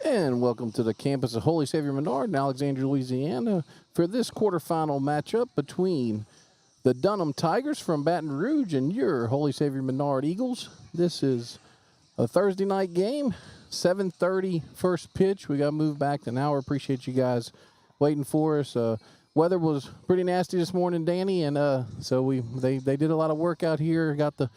And welcome to the campus of Holy Savior Menard in Alexandria, Louisiana, for this quarterfinal matchup between the Dunham Tigers from Baton Rouge and your Holy Savior Menard Eagles. This is a Thursday night game, 7:30 first pitch. We got to move back an hour. Appreciate you guys waiting for us. Weather was pretty nasty this morning, Danny, and so they did a lot of work out here. Got the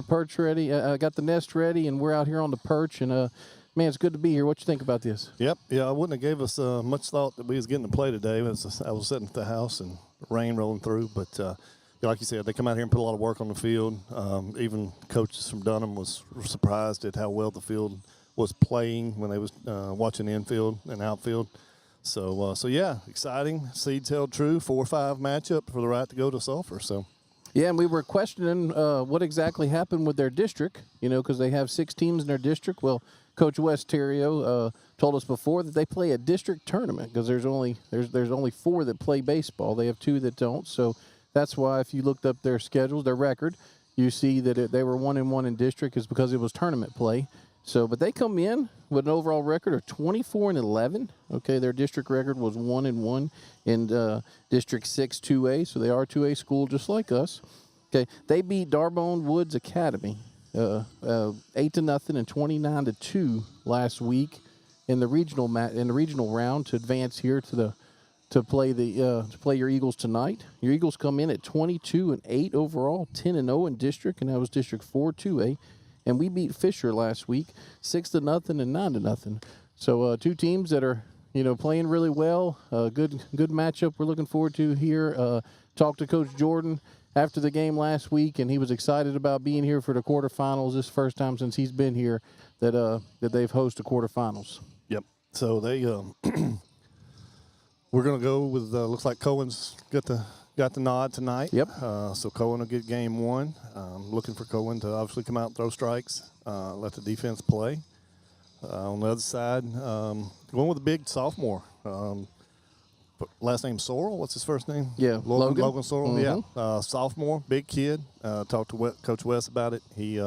perch ready, got the nest ready, and we're out here on the perch. And man, it's good to be here. What you think about this? Yep, yeah, I wouldn't have gave us much thought that we was getting to play today. I was sitting at the house and rain rolling through, but like you said, they come out here and put a lot of work on the field. Even coaches from Dunham were surprised at how well the field was playing when they was watching the infield and outfield. So yeah, exciting. Seeds held true. 4-5 matchup for the right to go to Sulphur. So. Yeah, and we were questioning what exactly happened with their district, because they have 6 teams in their district. Well, Coach West Terrio told us before that they play a district tournament because there's only 4 that play baseball. They have 2 that don't. So that's why if you looked up their schedules, their record, you see that they were 1-1 in district is because it was tournament play. So, but they come in with an overall record of 24-11. Okay, their district record was 1-1 in District 6 2A, so they are a 2A school just like us. Okay, they beat Darbone Woods Academy 8-0 and 29-2 last week in the regional round to advance here to play your Eagles tonight. Your Eagles come in at 22-8 overall, 10-0 in district, and that was District 4 2A. And we beat Fisher last week, 6-0 and 9-0. So 2 teams that are, playing really well. Good matchup we're looking forward to here. Talked to Coach Jordan after the game last week, and he was excited about being here for the quarterfinals. This first time since he's been here that they've hosted quarterfinals. Yep. So they we're gonna go with looks like Cohen's got the nod tonight. Yep. So Cohen will get game 1. Looking for Cohen to obviously come out and throw strikes, let the defense play. On the other side, going with a big sophomore. Last name Sorrell. What's his first name? Yeah, Logan Sorrell. Mm-hmm. Yeah, sophomore, big kid. Talked to Coach West about it. He's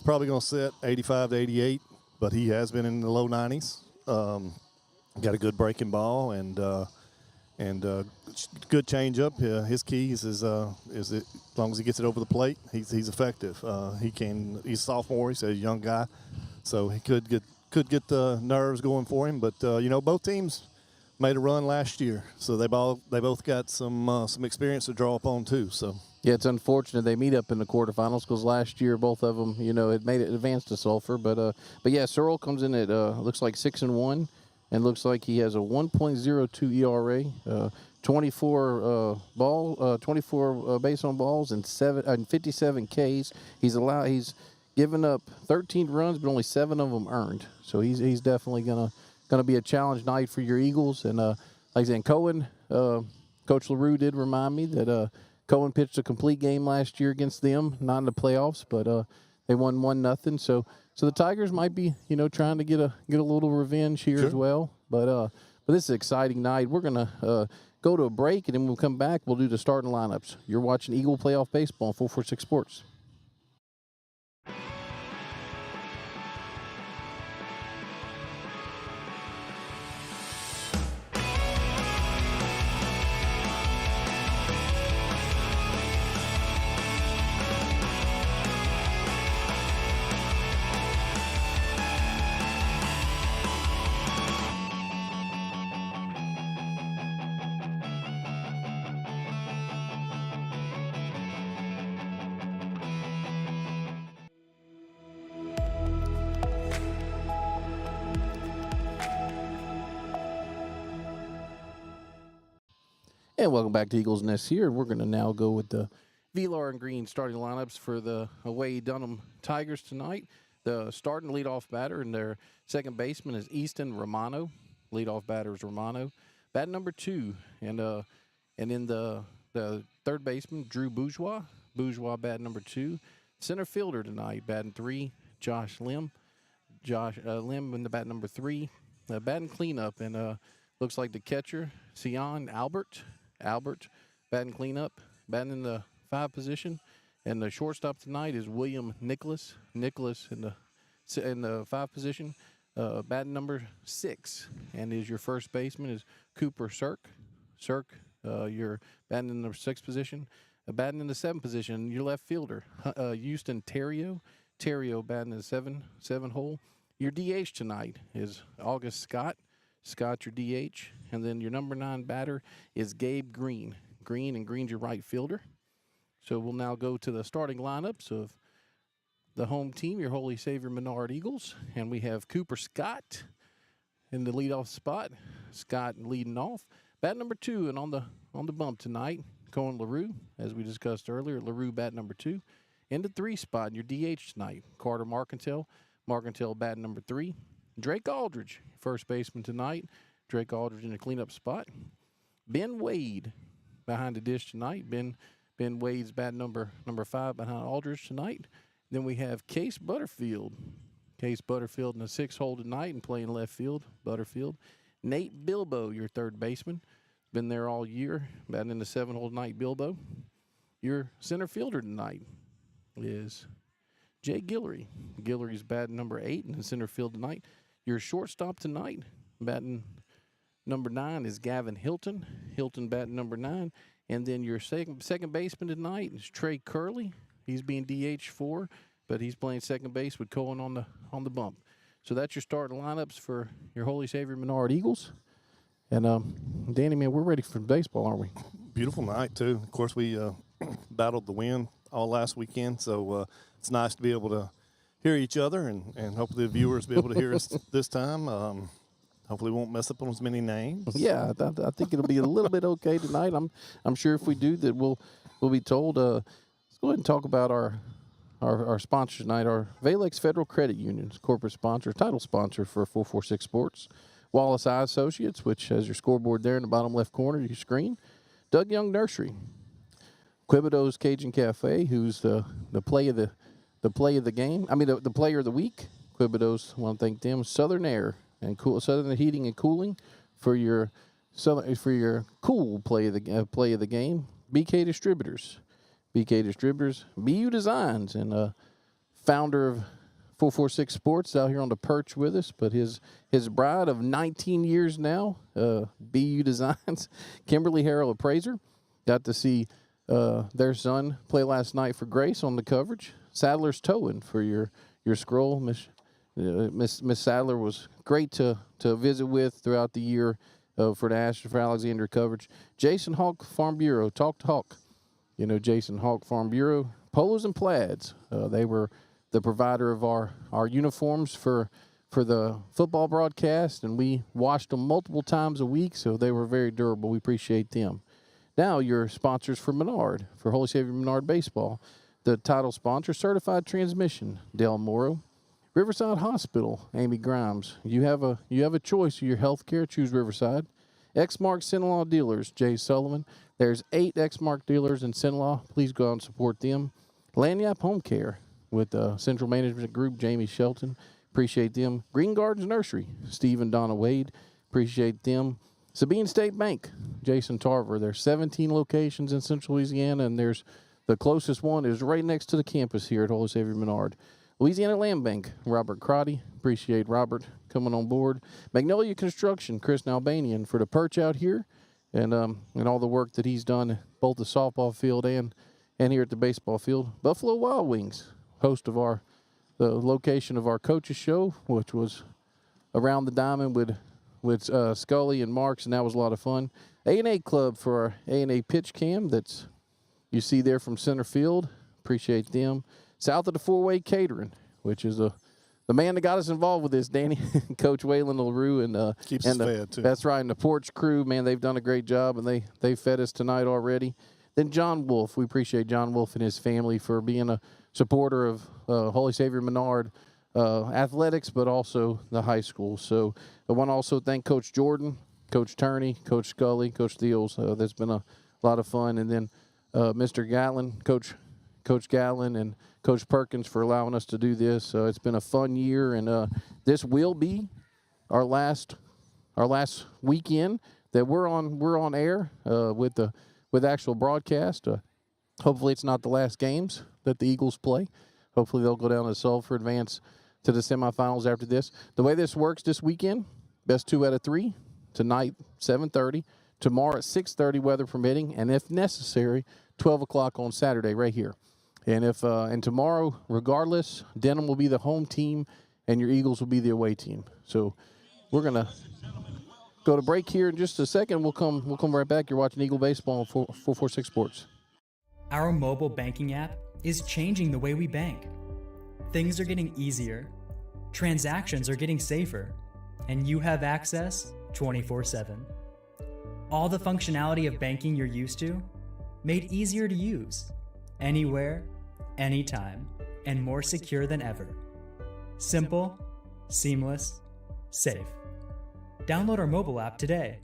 probably going to sit 85 to 88, but he has been in the low 90s. Got a good breaking ball and good changeup. His keys is as long as he gets it over the plate, he's effective. He's a sophomore. He's a young guy, so he could get the nerves going for him. But both teams made a run last year, so they both got some experience to draw upon too. So. Yeah, it's unfortunate they meet up in the quarterfinals because last year both of them, had made it advance to Sulphur. But yeah, Searle comes in at looks like 6-1, and looks like he has a 1.02 ERA, 24 base on balls and 57 Ks. He's given up 13 runs, but only 7 of them earned. So he's definitely gonna be a challenge night for your Eagles. And like I said, Cohen, Coach LaRue did remind me that. Cohen pitched a complete game last year against them, not in the playoffs, but they won 1-0. So the Tigers might be, trying to get a little revenge here Sure. as well. But this is an exciting night. We're gonna go to a break, and then we'll come back. We'll do the starting lineups. You're watching Eagle Playoff Baseball on 446 Sports. And welcome back to Eagles Nest here. We're going to now go with the Velar and Green starting lineups for the away Dunham Tigers tonight. The starting leadoff batter and their second baseman is Easton Romano. Leadoff batter is Romano. Bat number 2, and in the third baseman, Drew Bourgeois. Bourgeois bat number 2. Center fielder tonight, batting 3, Josh Lim. Lim in the bat number 3. Batting cleanup, and looks like the catcher, Sion Albert, batting cleanup, batting in the 5 position. And the shortstop tonight is William Nicholas in the 5 position. batting number 6, and is your first baseman is Cooper Cirque. You're batting in the 6th position. Batting in the 7th position, your left fielder, Houston Terrio. Batting in the 7 hole. Your DH tonight is August Scott. Your DH. And then your number 9 batter is Gabe Green. Green's your right fielder. So we'll now go to the starting lineups of the home team, your Holy Savior Menard Eagles. And we have Cooper Scott in the leadoff spot. Scott leading off. Bat number 2, and on the bump tonight, Cohen LaRue, as we discussed earlier. LaRue bat number 2. In the 3 spot, your DH tonight, Carter Marcantel. Bat number 3. Drake Aldridge, first baseman tonight. Drake Aldridge in the cleanup spot. Ben Wade behind the dish tonight. Ben Wade's bat number 5 behind Aldridge tonight. Then we have Case Butterfield. In the 6th hole tonight and playing left field. Butterfield. Nate Bilbo, your third baseman. Been there all year. Batting in the 7th hole tonight, Bilbo. Your center fielder tonight is Jay Guillory. Guillory's batting number 8 in the center field tonight. Your shortstop tonight, batting number 9, is Gavin Hilton. Batting number 9. And then your second baseman tonight is Trey Curley. He's being DH4, but he's playing second base with Cohen on the bump. So that's your starting lineups for your Holy Savior Menard Eagles. And, Danny, man, we're ready for baseball, aren't we? Beautiful night, too. Of course, we battled the wind all last weekend, so it's nice to be able to hear each other, and hopefully the viewers will be able to hear us this time. Hopefully we won't mess up on as many names. Yeah, I think it'll be a little bit okay tonight. I'm sure if we do that, we'll be told. Let's go ahead and talk about our sponsors tonight. Our Valex Federal Credit Union's corporate sponsor, title sponsor for 446 Sports. Wallace Eye Associates, which has your scoreboard there in the bottom left corner of your screen. Doug Young Nursery. Quibido's Cajun Cafe, who's the play of the game. I mean the player of the week. Quibido's, I want to thank them. Southern Air and Southern Heating and Cooling for your cool play of the game. BK Distributors, BU Designs, and founder of 446 Sports out here on the perch with us, but his bride of 19 years now, BU Designs, Kimberly Harrell Appraiser, got to see their son play last night for Grace on the coverage. Sadler's Towing for your scroll. Miss Sadler was great to visit with throughout the year for Alexander coverage. Jason Hawk Farm Bureau, Talk to Hawk. You know Jason Hawk Farm Bureau. Polos and Plaids. They were the provider of our uniforms for the football broadcast, and we washed them multiple times a week, so they were very durable. We appreciate them. Now your sponsors for Menard, for Holy Savior Menard Baseball. The title sponsor, Certified Transmission, Del Moro. Riverside Hospital, Amy Grimes. You have a choice of your health care. Choose Riverside. Exmark Sinlaw Dealers, Jay Sullivan. There's 8 Exmark dealers in Sinlaw. Please go out and support them. Lanyap Home Care with Central Management Group, Jamie Shelton. Appreciate them. Green Gardens Nursery, Steve and Donna Wade. Appreciate them. Sabine State Bank, Jason Tarver. There's 17 locations in Central Louisiana, and there's the closest one is right next to the campus here at Holy Savior Menard. Louisiana Land Bank, Robert Crotty. Appreciate Robert coming on board. Magnolia Construction, Chris Albanian for the perch out here, and all the work that he's done both the softball field and here at the baseball field. Buffalo Wild Wings, host of the location of our coaches show, which was around the diamond with Scully and Marks, and that was a lot of fun. A&A Club for our A&A pitch cam that's you see there from center field. Appreciate them. South of the Four-Way Catering, which is the man that got us involved with this, Danny, Coach Waylon LaRue, and keeps us fed too. That's right, and the Porch Crew, man, they've done a great job, and they fed us tonight already. Then John Wolf, we appreciate John Wolf and his family for being a supporter of Holy Savior Menard athletics, but also the high school. So I want to also thank Coach Jordan, Coach Turney, Coach Scully, Coach Thiels. That's been a lot of fun, and then Mr. Gatlin, Coach Gatlin, and Coach Perkins for allowing us to do this. It's been a fun year, and this will be our last weekend that we're on air with actual broadcast. Hopefully, it's not the last games that the Eagles play. Hopefully, they'll go down to Sulphur, advance to the semifinals after this. The way this works this weekend, best 2 out of 3. Tonight, 7:30. Tomorrow at 6:30, weather permitting. And if necessary, 12 o'clock on Saturday right here. And tomorrow, regardless, Denham will be the home team and your Eagles will be the away team. So we're going to go to break here in just a second. We'll come right back. You're watching Eagle Baseball on 446 Sports. Our mobile banking app is changing the way we bank. Things are getting easier, transactions are getting safer, and you have access 24/7. All the functionality of banking you're used to, made easier to use, anywhere, anytime, and more secure than ever. Simple, seamless, safe. Download our mobile app today.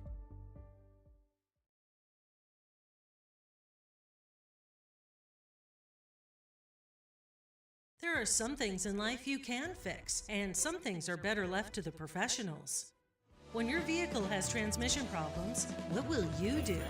There are some things in life you can fix, and some things are better left to the professionals. When your vehicle has transmission problems, what will you do?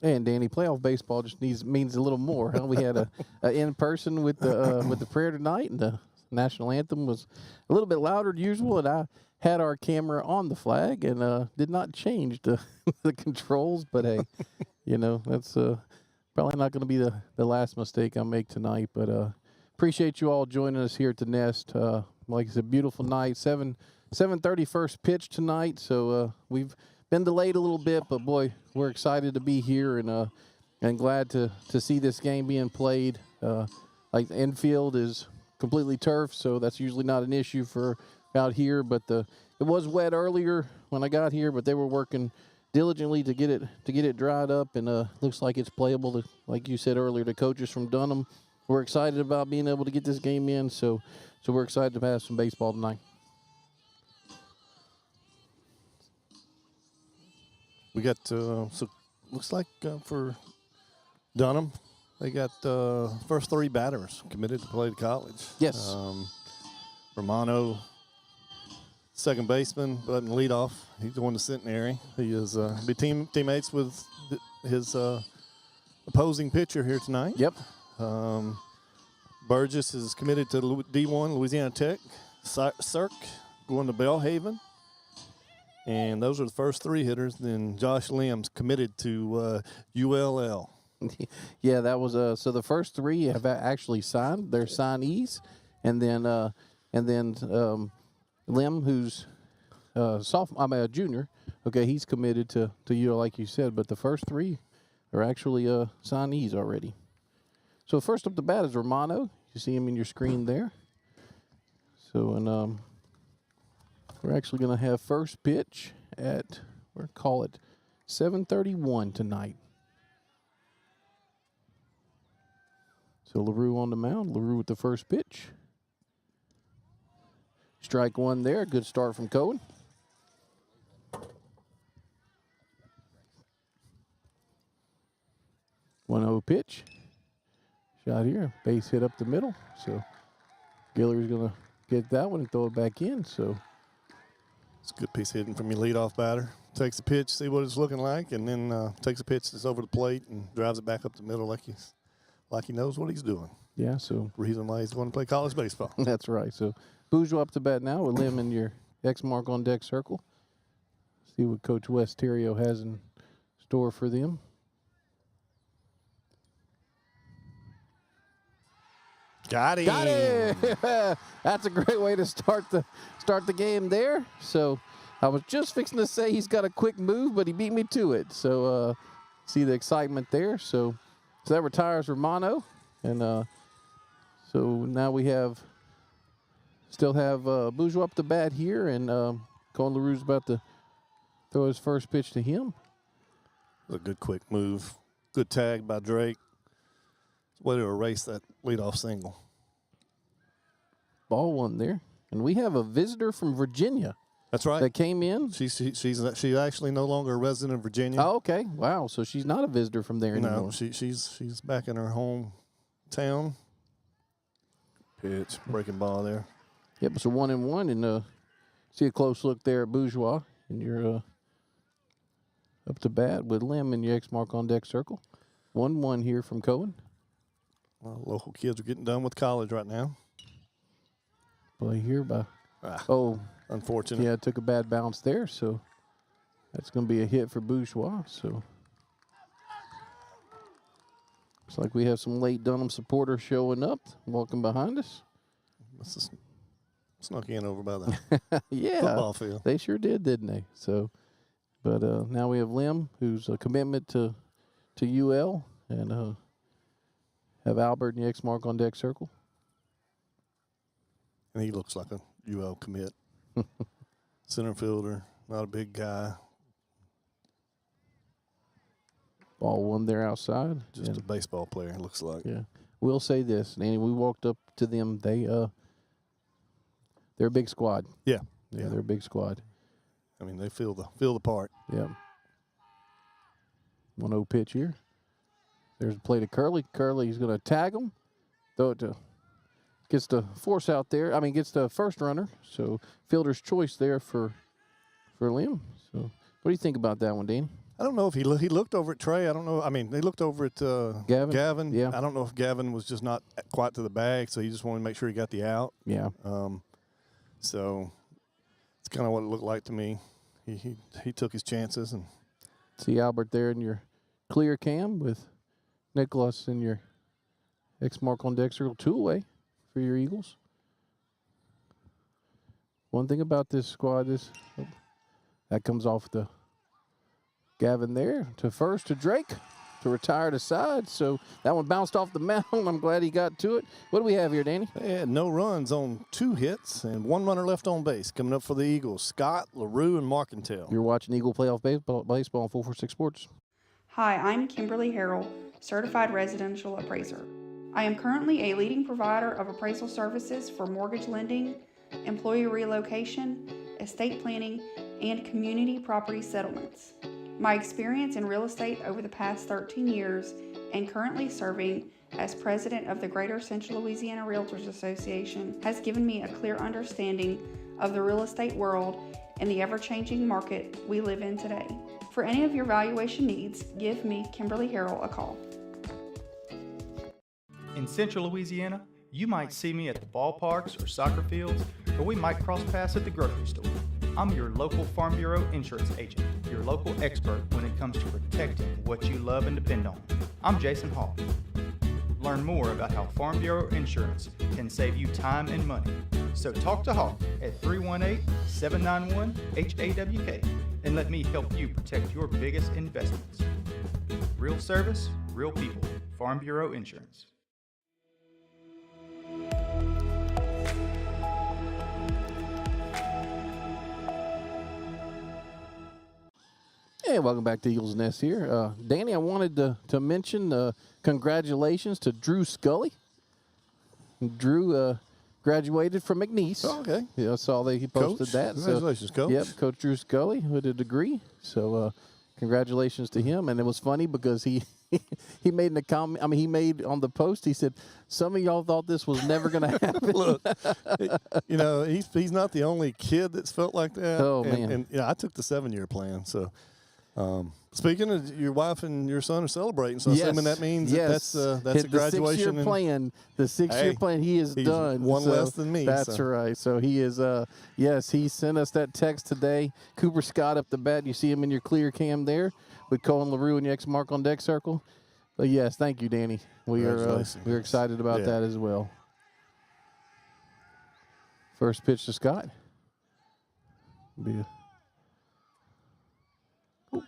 And Danny, playoff baseball just means a little more. Huh? We had a in person with the prayer tonight, and the national anthem was a little bit louder than usual. And I had our camera on the flag and did not change the the controls. But hey, that's probably not going to be the last mistake I make tonight. But appreciate you all joining us here at the Nest. Like I said, beautiful night. 7:30 first pitch tonight. So we've been delayed a little bit, but boy, we're excited to be here and glad to see this game being played. Like the infield is completely turf, so that's usually not an issue for out here. But it was wet earlier when I got here, but they were working diligently to get it dried up, and looks like it's playable. Like you said earlier, the coaches from Dunham were excited about being able to get this game in, so we're excited to have some baseball tonight. We got looks like for Dunham, they got first 3 batters committed to play to college. Yes. Romano, second baseman, but in leadoff, he's the one the centenary. He is be teammates with his opposing pitcher here tonight. Yep. Burgess is committed to D1 Louisiana Tech. Cirque going to Belhaven. And those are the first 3 hitters. Then Josh Lim's committed to ULL. Yeah, that was so the first 3 have actually signed. They're signees, and then Lim, who's a junior. Okay, he's committed to UL, like you said. But the first 3 are actually signees already. So first up the bat is Romano. You see him in your screen there. So and we're actually going to have first pitch at, we'll call it 7:31 tonight. So LaRue on the mound. LaRue with the first pitch. Strike 1 there. Good start from Cohen. 1-0 1-0 pitch. Shot here. Base hit up the middle. So Guillory's going to get that one and throw it back in. So it's a good piece of hitting from your leadoff batter. Takes the pitch, see what it's looking like, and then takes a pitch that's over the plate and drives it back up the middle like he knows what he's doing. yeah, so Reason why he's going to play college baseball. that's right. So Bourgeois up to bat now with Lim in your X mark on deck circle. See what Coach Wes Terrio has in store for them. Got him. Got it! That's a great way to start the game there. So I was just fixing to say he's got a quick move, but he beat me to it. So see the excitement there. So that retires Romano, and so now we still have Bourgeois up the bat here, and Colin LaRue's about to throw his first pitch to him. A good quick move. Good tag by Drake. Way to erase that leadoff single. Ball one there. And we have a visitor from Virginia That's right. that came in. She's actually no longer a resident of Virginia. Oh, okay. Wow. So she's not a visitor from there anymore. No, she's back in her hometown. Pitch, breaking ball there. Yep, so 1-1, and see a close look there at Bourgeois, and you're up to bat with Lim in your X mark on deck circle. 1-1 here from Cohen. Well, local kids are getting done with college right now. Play here by, Unfortunate. yeah, took a bad bounce there, so that's going to be a hit for Bourgeois. So looks like we have some late Dunham supporters showing up, walking behind us. This is snuck in over by the Yeah, football field. they sure did, didn't they? So, but now we have Lim, who's a commitment to UL, and have Albert in the X mark on deck circle. And he looks like a UL commit. Center fielder, not a big guy. Ball one there outside. Just a baseball player, it looks like. Yeah. We'll say this, Danny, we walked up to them. They're a big squad. Yeah. Yeah, they're a big squad. I mean, they feel the part. Yeah. 1-0 pitch here. There's a play to Curley. Curley's going to tag him. Throw it to, gets the force out there. I mean, gets the first runner. So fielder's choice there for Lim. So what do you think about that one, Danny? I don't know if he looked over at Trey. I don't know. I mean, they looked over at Gavin. Yeah. I don't know if Gavin was just not quite to the bag, so he just wanted to make sure he got the out. Yeah. So it's kind of what it looked like to me. He took his chances and See Albert there in your clear cam with Nicholas in your X mark on deck circle, 2 away for your Eagles. One thing about this squad is that comes off the Gavin there to first to Drake to retire to side. So that one bounced off the mound. I'm glad he got to it. What do we have here, Danny? they had no runs on 2 hits and 1 runner left on base. Coming up for the Eagles, Scott, LaRue, and Marcantel. You're watching Eagle Playoff Baseball on 446 Sports. Hi, I'm Kimberly Harrell, Certified Residential Appraiser. I am currently a leading provider of appraisal services for mortgage lending, employee relocation, estate planning, and community property settlements. My experience in real estate over the past 13 years and currently serving as president of the Greater Central Louisiana Realtors Association has given me a clear understanding of the real estate world and the ever-changing market we live in today. For any of your valuation needs, give me, Kimberly Harrell, a call. In Central Louisiana, you might see me at the ballparks or soccer fields, or we might cross paths at the grocery store. I'm your local Farm Bureau insurance agent, your local expert when it comes to protecting what you love and depend on. I'm Jason Hall. Learn more about how Farm Bureau insurance can save you time and money. So talk to Hawk at 318-791-HAWK and let me help you protect your biggest investments. Real service, real people. Farm Bureau Insurance. Hey, welcome back to Eagles Nest here. Danny, I wanted to mention congratulations to Drew Scully. Drew graduated from McNeese. Oh, okay. Yeah, I saw that he posted Coach, that. congratulations, Coach. Yep, Coach Drew Scully with a degree. So congratulations to him. And it was funny because he made a comment. I mean, he made on the post, he said, some of y'all thought this was never going to happen. Look, he's not the only kid that's felt like that. Oh, man. And I took the 7-year plan. So, speaking of your wife and your son are celebrating, so assuming that means that's a graduation. The 6-year plan. The 6-year plan. He is done. One less than me. That's right. So he is. Yes, he sent us that text today. Cooper Scott up the bat. You see him in your clear cam there with Colin LaRue and the X mark on deck circle. But yes, thank you, Danny. We're excited about that as well. First pitch to Scott. Be a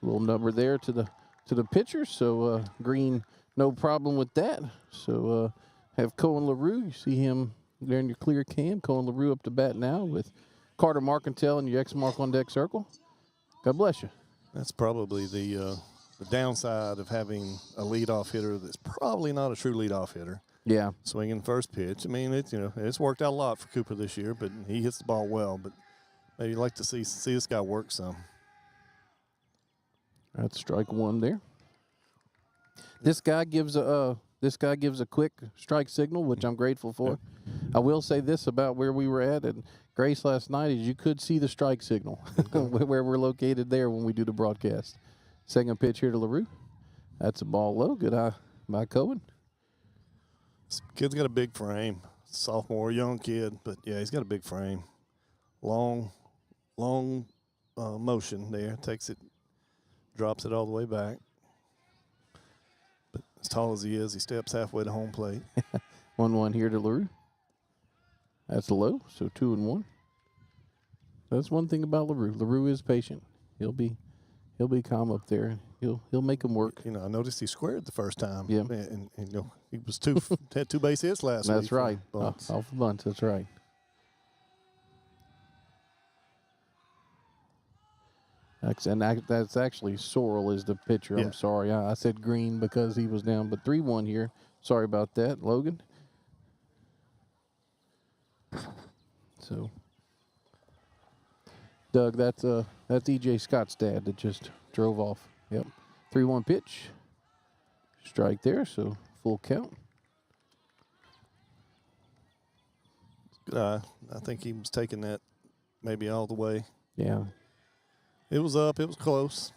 little number there to the pitcher. So Green, no problem with that. So have Colin LaRue. You see him there in your clear cam. Colin LaRue up to bat now with Carter Marcantel and your X mark on deck circle. God bless you. That's probably the downside of having a leadoff hitter that's probably not a true leadoff hitter. Yeah. Swinging first pitch. I mean, it's worked out a lot for Cooper this year, but he hits the ball well. But maybe you'd like to see this guy work some. That's strike one there. This guy gives a quick strike signal, which I'm grateful for. I will say this about where we were at Grace last night is you could see the strike signal where we're located there when we do the broadcast. Second pitch here to LaRue. That's a ball low. Good eye by Cohen. This kid's got a big frame. Sophomore, young kid, but yeah, he's got a big frame. Long motion there. Takes it, drops it all the way back. But as tall as he is, he steps halfway to home plate. 1-1 here to LaRue. That's low, so 2-1. That's one thing about LaRue. LaRue is patient. He'll be calm up there. He'll make him work. I noticed he squared the first time. Yeah, and he was had 2 base hits last week. That's right. Off the bunch. That's right. That's actually Sorrell is the pitcher. Yeah. I'm sorry. I said Green because he was down, but 3-1 here. Sorry about that, Logan. So, Doug, that's E.J. Scott's dad that just drove off. Yep. 3-1 pitch. Strike there, so full count. I think he was taking that maybe all the way. Yeah. It was up. It was close.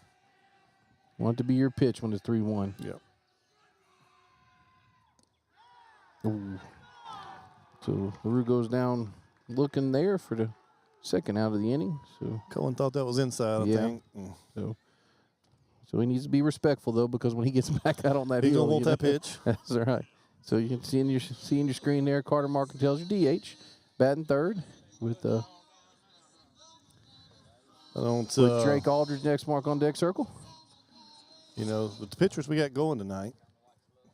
Want it to be your pitch when it's 3-1. Yep. Ooh. So LaRue goes down looking there for the second out of the inning. So Cohen thought that was inside, I think. So he needs to be respectful, though, because when he gets back out on that he's hill, going to want that pitch. That's right. So you can see in your screen there, Carter Marcantel your DH, batting third with Drake Aldridge next mark on deck circle. With the pitchers we got going tonight,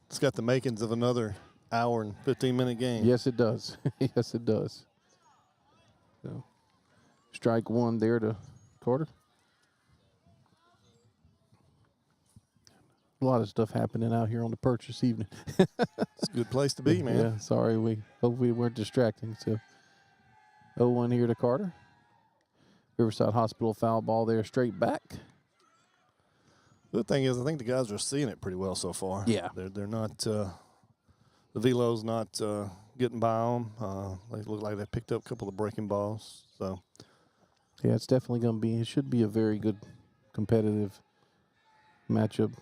it's got the makings of another hour and 15-minute game. Yes, it does. Yes, it does. So, strike one there to Carter. A lot of stuff happening out here on the perch this evening. It's a good place to be, man. Yeah, sorry. We hope we weren't distracting. So, 0-1 here to Carter. Riverside Hospital foul ball there straight back. The thing is, I think the guys are seeing it pretty well so far. Yeah. They're not the velo's not getting by them. They look like they picked up a couple of breaking balls. So, yeah, it's definitely going to be. It should be a very good competitive matchup.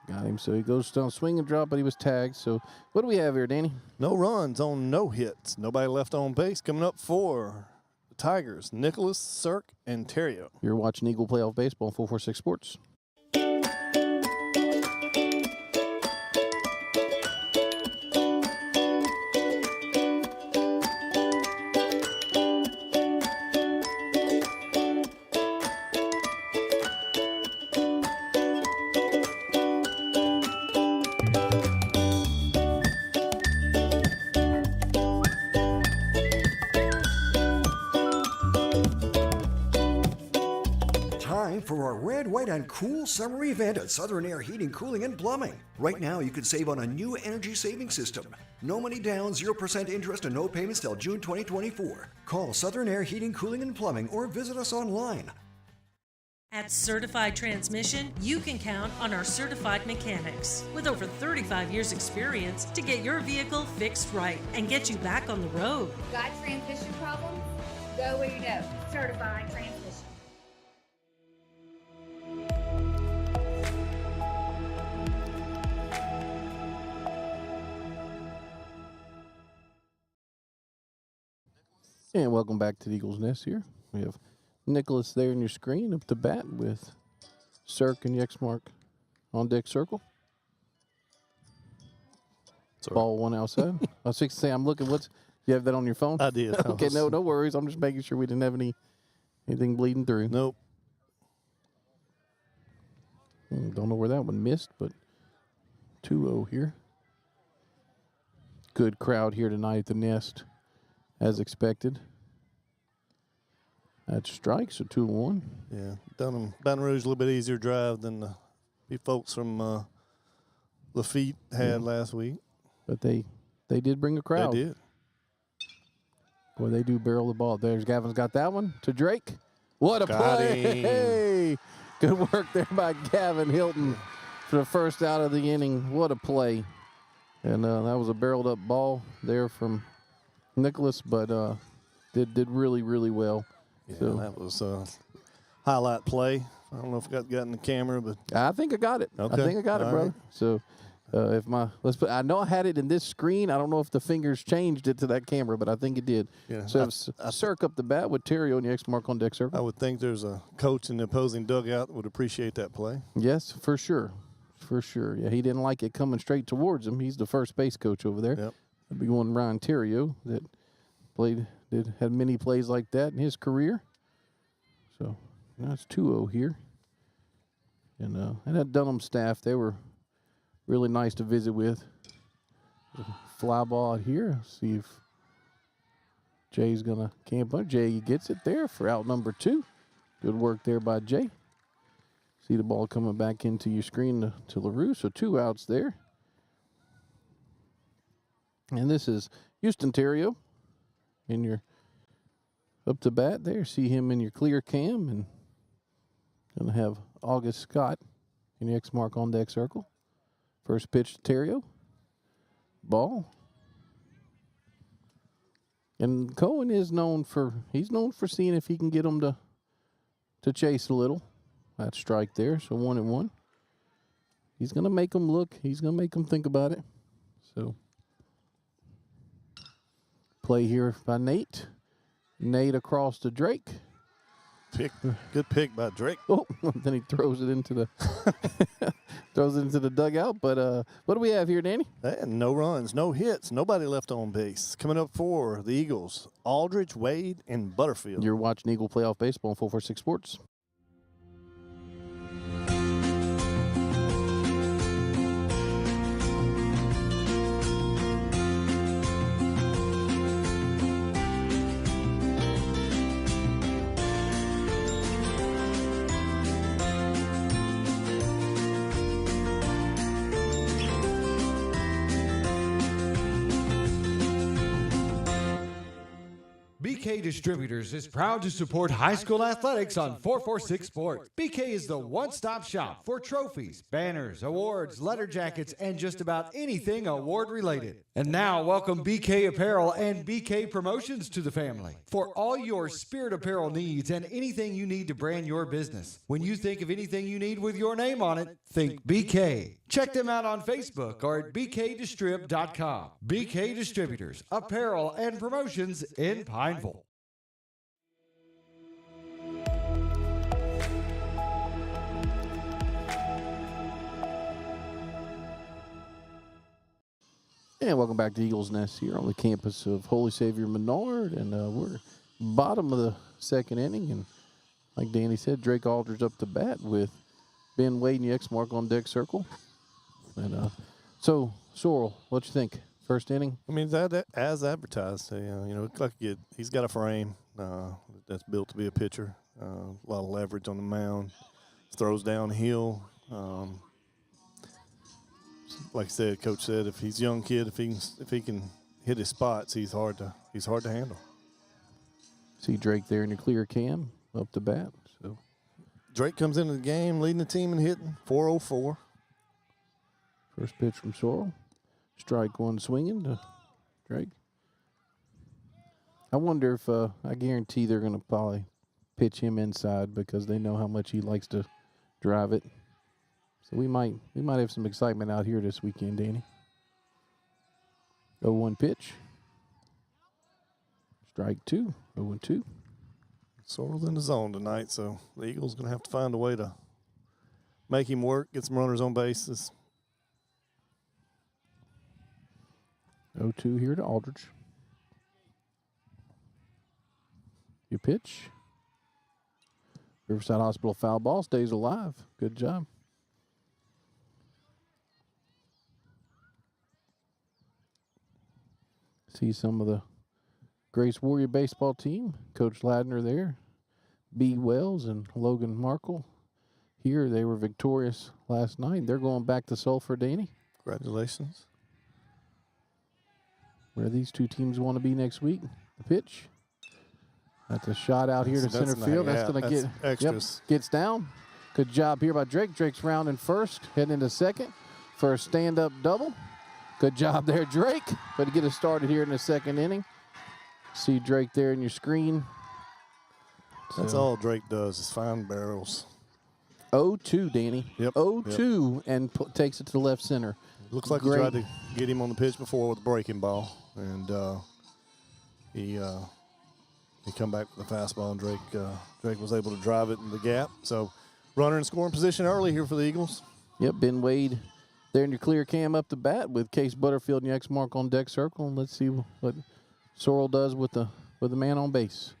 Got him. So he goes down swing and drop, but he was tagged. So what do we have here, Danny? No runs on no hits. Nobody left on base. Coming up for the Tigers, Nicholas, Cirque, and Terrio. You're watching Eagle Playoff Baseball on 446 Sports. cool summer event at Southern Air Heating, Cooling, and Plumbing. Right now, you can save on a new energy saving system. No money down, 0% interest, and no payments till June 2024. Call Southern Air Heating, Cooling, and Plumbing or visit us online. At Certified Transmission, you can count on our certified mechanics with over 35 years experience to get your vehicle fixed right and get you back on the road. Got transmission problems? Go where you know. Certified Transmission. And welcome back to the Eagles Nest here. We have Nicholas there in your screen up to bat with Cirque and Yexmark on deck circle. Sorry. Ball one outside. I was fixing to say, I'm looking. You have that on your phone? I did. Okay, no worries. I'm just making sure we didn't have anything bleeding through. Nope. Don't know where that one missed, but 2-0 here. Good crowd here tonight at the Nest, as expected. That's strike, so 2-1. Yeah, Dunham Rouge a little bit easier drive than the folks from Lafitte had last week. But they did bring a crowd. They did. Boy, they do barrel the ball. There's Gavin's got that one to Drake. What a play! Hey, good work there by Gavin Hilton for the first out of the inning. What a play! And that was a barreled up ball there from Nicholas, but did really, really well. Yeah, so that was a highlight play. I don't know if it got in the camera, but I think I got it. Okay. I think I got it, All brother. right. So I know I had it in this screen. I don't know if the fingers changed it to that camera, but I think it did. Yeah, So Cirque up the bat with Terry on the X mark on deck circle. I would think there's a coach in the opposing dugout that would appreciate that play. Yes, for sure. For sure. Yeah, he didn't like it coming straight towards him. He's the first base coach over there. Yep. That'd be one Ryan Terrio that had many plays like that in his career. So now it's 2-0 here. And that Dunham staff, they were really nice to visit with. Fly ball out here. See if Jay's going to camp up. Jay gets it there for out number 2. Good work there by Jay. See the ball coming back into your screen to LaRue. So 2 outs there. And this is Houston Terrio in your up to bat there. See him in your clear cam. And going to have August Scott in the X mark on deck circle. First pitch to Terrio. Ball. And Cohen is known for seeing if he can get him to chase a little. That strike there, so 1-1. He's going to make him look. He's going to make him think about it. So, play here by Nate. Nate across to Drake. Good pick by Drake. Oh, then he throws it into the dugout. But what do we have here, Danny? And no runs, no hits, nobody left on base. Coming up for the Eagles, Aldridge, Wade, and Butterfield. You're watching Eagle Playoff Baseball on 446 Sports. BK Distributors is proud to support high school athletics on 446 Sports. BK is the one-stop shop for trophies, banners, awards, letter jackets, and just about anything award-related. And now, welcome BK Apparel and BK Promotions to the family. For all your spirit apparel needs and anything you need to brand your business. When you think of anything you need with your name on it, think BK. Check them out on Facebook or at bkdistrib.com. BK Distributors, apparel and promotions in Pineville. And welcome back to Eagles Nest here on the campus of Holy Savior Menard. And we're bottom of the second inning. And like Danny said, Drake Aldridge up to bat with Ben Wade and the X mark on deck circle. And so, Sorrel, what you think? First inning? I mean, that as advertised, looks like he's got a frame that's built to be a pitcher. A lot of leverage on the mound. throws downhill. Like I said, Coach said, if he's a young kid, if he can hit his spots, he's hard to handle. See Drake there in your clear cam up the bat. So Drake comes into the game leading the team and hitting 404. First pitch from Sorrell. Strike one swinging to Drake. I wonder if I guarantee they're going to probably pitch him inside because they know how much he likes to drive it. So we might have some excitement out here this weekend, Danny. 0-1 pitch. Strike two. 0-2. Sorrell's in the zone tonight, so the Eagles going to have to find a way to make him work, get some runners on bases. 0-2 here to Aldridge. You pitch. Riverside Hospital foul ball, stays alive. Good job. See some of the Grace Warrior baseball team. Coach Ladner there. B. Wells and Logan Markle. Here they were victorious last night. They're going back to Sulphur, Danny. Congratulations. Where these two teams want to be next week. The pitch. That's a shot out here to center field. That's going to get extras. Gets down. Good job here by Drake. Drake's rounding first, heading into second for a stand-up double. Good job there, Drake. But to get us started here in the second inning. See Drake there in your screen. That's all Drake does is find barrels. 0-2, Danny. Yep. 0-2 and takes it to the left center. Looks like he tried to get him on the pitch before with a breaking ball, and he come back with a fastball, and Drake was able to drive it in the gap. So runner in scoring position early here for the Eagles. Yep, Ben Wade there in your clear cam up the bat with Case Butterfield and X mark on deck circle. And let's see what Sorrell does with the man on base.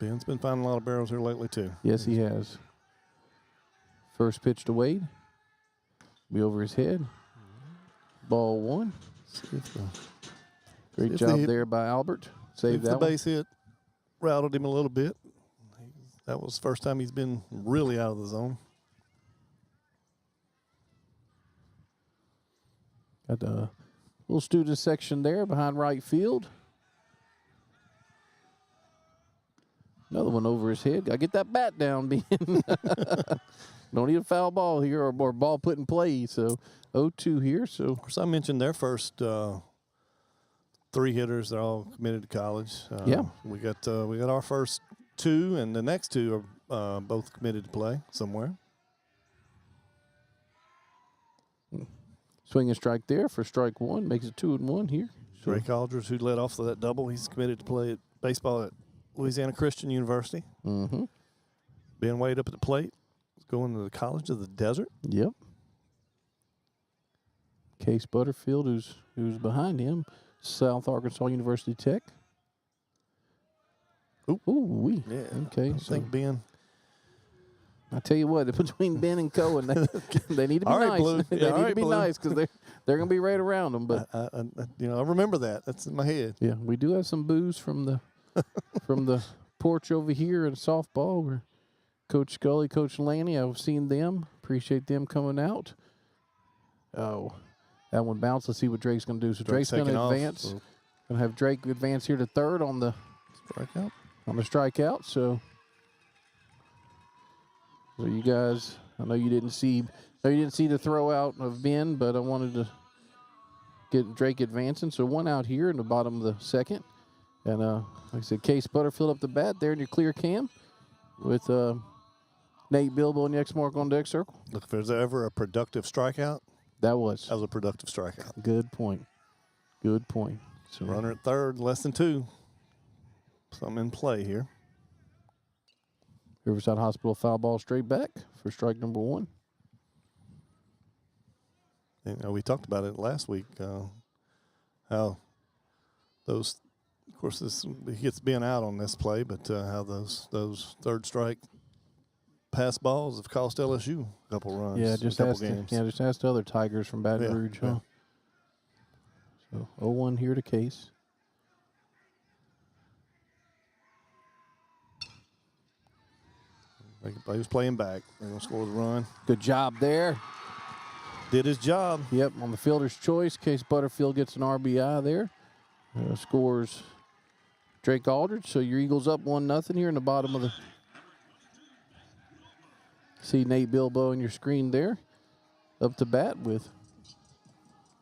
Ben's been finding a lot of barrels here lately too. Yes, he has. First pitch to Wade. Be over his head. Ball one. Great job there by Albert. Saved that the one. base hit rattled him a little bit. That was the first time he's been really out of the zone. Got a little student section there behind right field. Another one over his head. Got to get that bat down, Ben. Don't need a foul ball here or ball put in play. So 0-2 here. So of course, I mentioned their first three hitters. They're all committed to college. Yeah, we got our first two, and the next two are both committed to play somewhere. Swing and strike there for strike one. Makes it 2-1 here. So Drake Aldridge, who led off that double, he's committed to play baseball at Louisiana Christian University. Mm-hmm. Ben Wade up at the plate. He's going to the College of the Desert. Yep. Case Butterfield, who's behind him, South Arkansas University Tech. Ooh, yeah. Okay. I think Ben. I tell you what, between Ben and Cohen, they need to be All right, nice. Blue. They Yeah, need all to be right, Blue. nice because they're going to be right around them. But I remember that. That's in my head. yeah, we do have some boos from the porch over here in softball where Coach Scully, Coach Lanny, I've seen them. Appreciate them coming out. Oh, that one bounced. Let's see what Drake's going to do. So Drake's going to advance. Going to have Drake advance here to third on the strikeout. strikeout. So you guys, I know you didn't see the throw out of Ben, but I wanted to get Drake advancing. So one out here in the bottom of the second. And like I said, Case Butterfield up the bat there in your clear cam with Nate Bilbo and the X mark on deck circle. Look, if there's ever a productive strikeout, that was a productive strikeout. Good point. Good point. So runner at third, less than two. Something in play here. Riverside Hospital foul ball straight back for strike number one. And, we talked about it last week, how those, of course, he gets Ben out on this play, but how those third strike pass balls have cost LSU a couple runs. Yeah, just a couple ask games. just ask the other Tigers from Baton Rouge. Huh? So 0-1 here to Case. He was playing back. They're going to score the run. Good job there. Did his job. Yep, on the fielder's choice. Case Butterfield gets an RBI there. Scores Drake Aldridge. So your Eagles up 1-0 here in the bottom of the. See Nate Bilbo on your screen there. Up to bat with.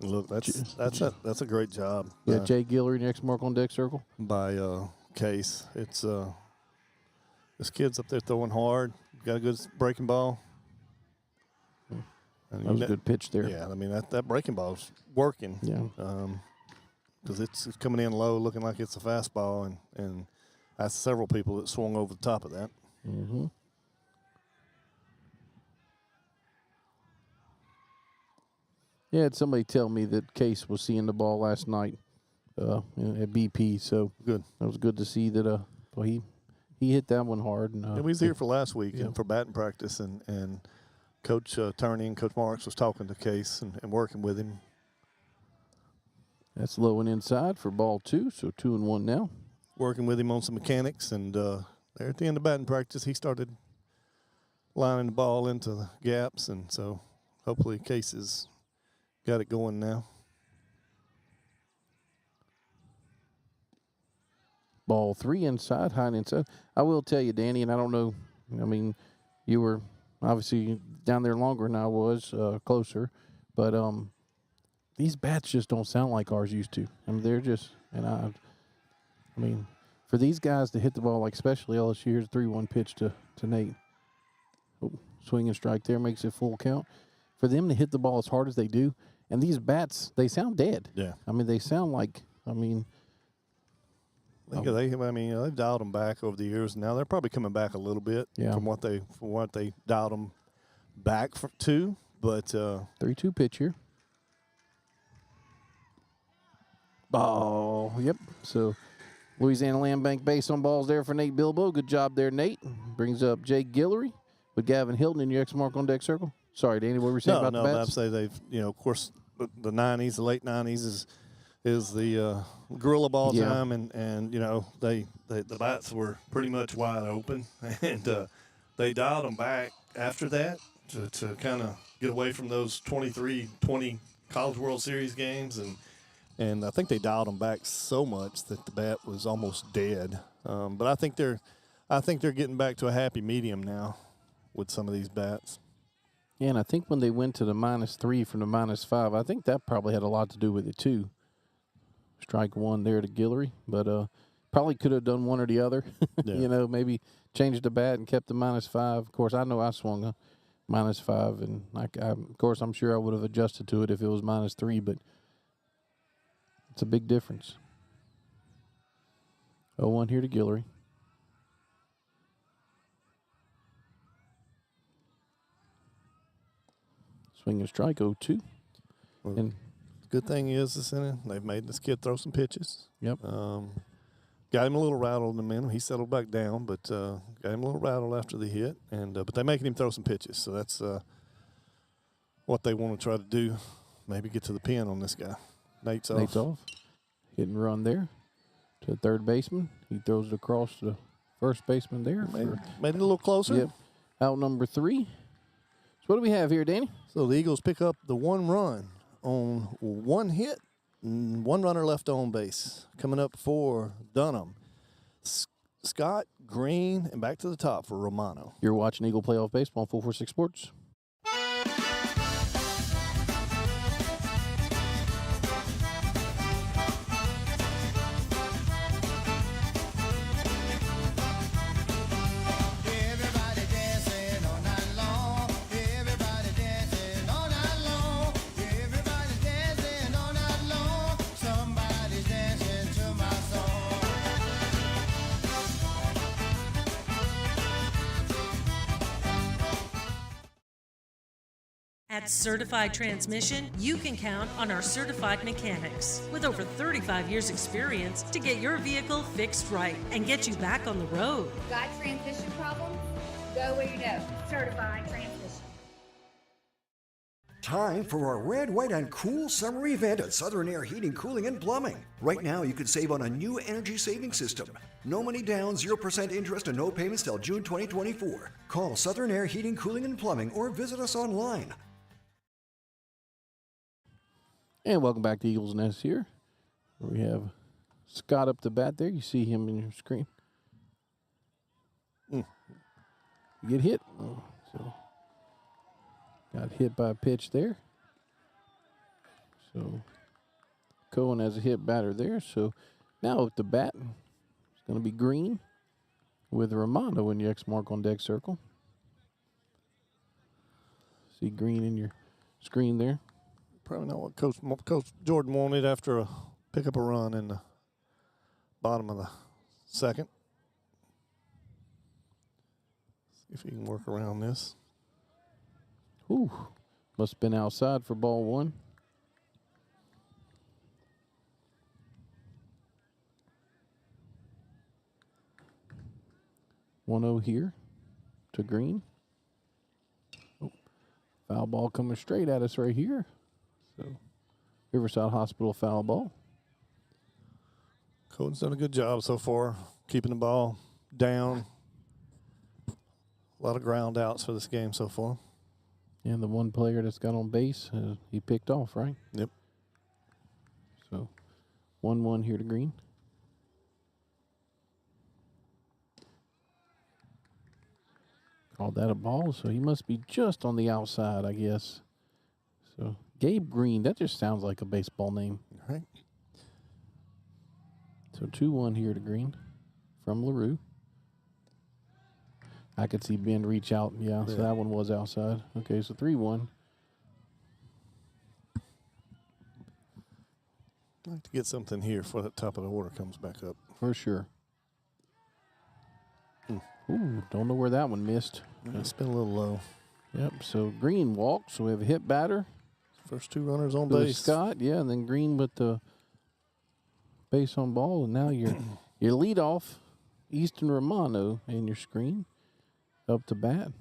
Look, that's a great job. Yeah, Jay Guillory next mark on deck circle. By Case. It's this kid's up there throwing hard. Got a good breaking ball. That was a good pitch there. Yeah, I mean, that breaking ball's working. Yeah. Because it's coming in low, looking like it's a fastball, and that's several people that swung over the top of that. Mm-hmm. Yeah, had somebody tell me that Case was seeing the ball last night at BP, so good. That was good to see that. He hit that one hard. And we was here for last week for batting practice, and Coach Turney and Coach Marks was talking to Case and working with him. That's low and inside for ball 2, so 2-1 now. Working with him on some mechanics, and there at the end of batting practice, he started lining the ball into the gaps, and so hopefully Case has got it going now. Ball 3 inside, high and inside. I will tell you, Danny, and I don't know, I mean, you were obviously down there longer than I was, closer, but these bats just don't sound like ours used to. I mean, they're just, and I mean, for these guys to hit the ball, like especially LSU, here's a 3-1 pitch to Nate. Oh, swing and strike there, makes it full count. For them to hit the ball as hard as they do, and these bats, they sound dead. Yeah. I mean, they sound like, I mean. They've dialed them back over the years. Now they're probably coming back a little bit from what they dialed them back to. But 3-2 pitch here. Ball. Yep. So Louisiana Land Bank base on balls there for Nate Bilbo. Good job there, Nate. Brings up Jay Guillory with Gavin Hilton in your X mark on deck circle. Sorry, Danny, what were you saying about the bats? No, I'd say they've, of course, the 90s, the late 90s is the gorilla ball time, and the bats were pretty much wide open, and they dialed them back after that to kind of get away from those 23-20 College World Series games, and I think they dialed them back so much that the bat was almost dead. But I think they're getting back to a happy medium now with some of these bats. Yeah, and I think when they went to the -3 from the -5, I think that probably had a lot to do with it too. Strike 1 there to Guillory, but probably could have done one or the other. Yeah. Maybe changed the bat and kept the -5. Of course, I know I swung a -5, and of course, I'm sure I would have adjusted to it if it was -3, but it's a big difference. 0-1 here to Guillory. Swing and strike, 0-2. Well, and good thing is this inning, they've made this kid throw some pitches. Yep. Got him a little rattled in a minute. He settled back down, but got him a little rattled after the hit. And but they're making him throw some pitches, so that's what they want to try to do. Maybe get to the pin on this guy. Nate's off. Hit and run there to the third baseman. He throws it across to the first baseman there. Made it a little closer. Yep. Out number 3. So what do we have here, Danny? So the Eagles pick up the 1 run on 1 hit, and 1 runner left on base. Coming up for Dunham, Scott, Green, and back to the top for Romano. You're watching Eagle Playoff Baseball on 446 Sports. At Certified Transmission, you can count on our certified mechanics with over 35 years experience to get your vehicle fixed right and get you back on the road. Got transmission problems? Go where you know. Certified Transmission. Time for our red, white, and cool summer event at Southern Air Heating, Cooling, and Plumbing. Right now, you can save on a new energy saving system. No money down, 0% interest, and no payments till June 2024. Call Southern Air Heating, Cooling, and Plumbing or visit us online. And welcome back to Eagles Nest here. We have Scott up the bat there. You see him in your screen. You get hit. So got hit by a pitch there. So Cohen has a hit batter there. So now at the bat, it's going to be Green with Romano in your X mark on deck circle. See Green in your screen there. Probably not what Coach Jordan wanted after a pick up a run in the bottom of the second. See if he can work around this. Ooh, must have been outside for ball one. One-oh here to Green. Oh, foul ball coming straight at us right here. So Riverside Hospital foul ball. Cohen's done a good job so far, keeping the ball down. A lot of ground outs for this game so far. And the one player that's got on base, he picked off, right? Yep. So 1-1 here to Green. Called that a ball, so he must be just on the outside, I guess. So Gabe Green, that just sounds like a baseball name. All right. So 2-1 here to Green from LaRue. I could see Ben reach out. Yeah, so that one was outside. Okay, so 3-1. I'd like to get something here before the top of the order comes back up. For sure. Ooh, don't know where that one missed. It's been a little low. Yep, so Green walks, so we have a hit batter. First two runners on It was base. Scott, yeah, and then Green with the base on ball, and now your leadoff, Easton Romano, in your screen, up to bat.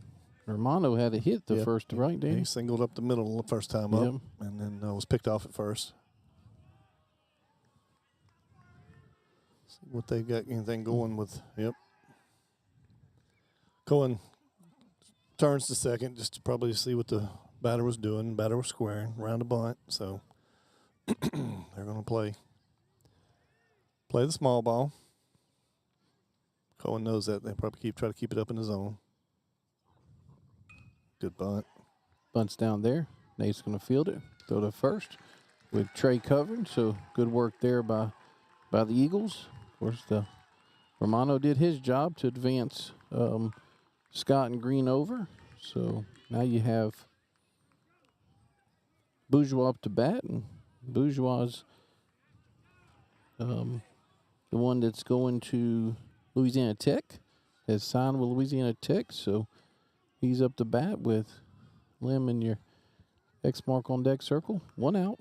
Romano had a hit the first to right, didn't He he? singled up the middle the first time up, and then was picked off at first. See what they got, anything going with, Cohen turns to second just to probably see what the batter was doing. Batter was squaring, round a bunt, so they're going to play the small ball. Cohen knows that. They probably try to keep it up in the zone. Good bunt. Bunts down there. Nate's going to field it. Throw to first with Trey covering. So good work there by the Eagles. Of course, the Romano did his job to advance Scott and Green over. So now you have Bourgeois up to bat, and Bourgeois' the one that's going to Louisiana Tech, has signed with Louisiana Tech, so he's up to bat with Lim in your X mark on deck circle. One out.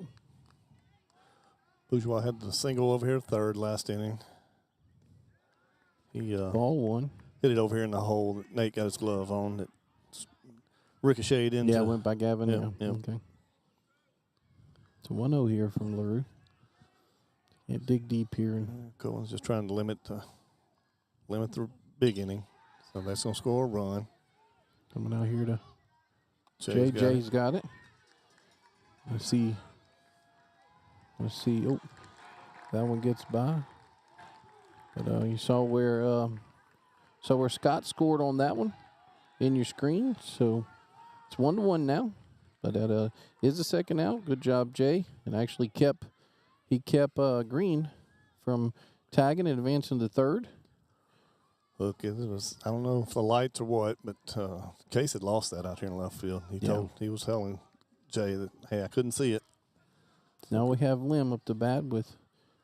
Bourgeois had the single over here third last inning. He Ball one. hit it over here in the hole that Nate got his glove on. That ricocheted into. Yeah, went by Gavin. Yeah. Okay. It's a 1-0 here from LaRue. Can't dig deep here. And Cohen's just trying to limit the big inning. So that's going to score a run. coming out here to Jay's got it. Let's see. Oh, that one gets by. But you saw where Scott scored on that one in your screen. So it's 1-1 now. But that is the second out. Good job, Jay. And actually kept Green from tagging and advancing to third. Look, it was, I don't know if the lights or what, but Case had lost that out here in left field. He was telling Jay that, hey, I couldn't see it. Now we have Lim up to bat with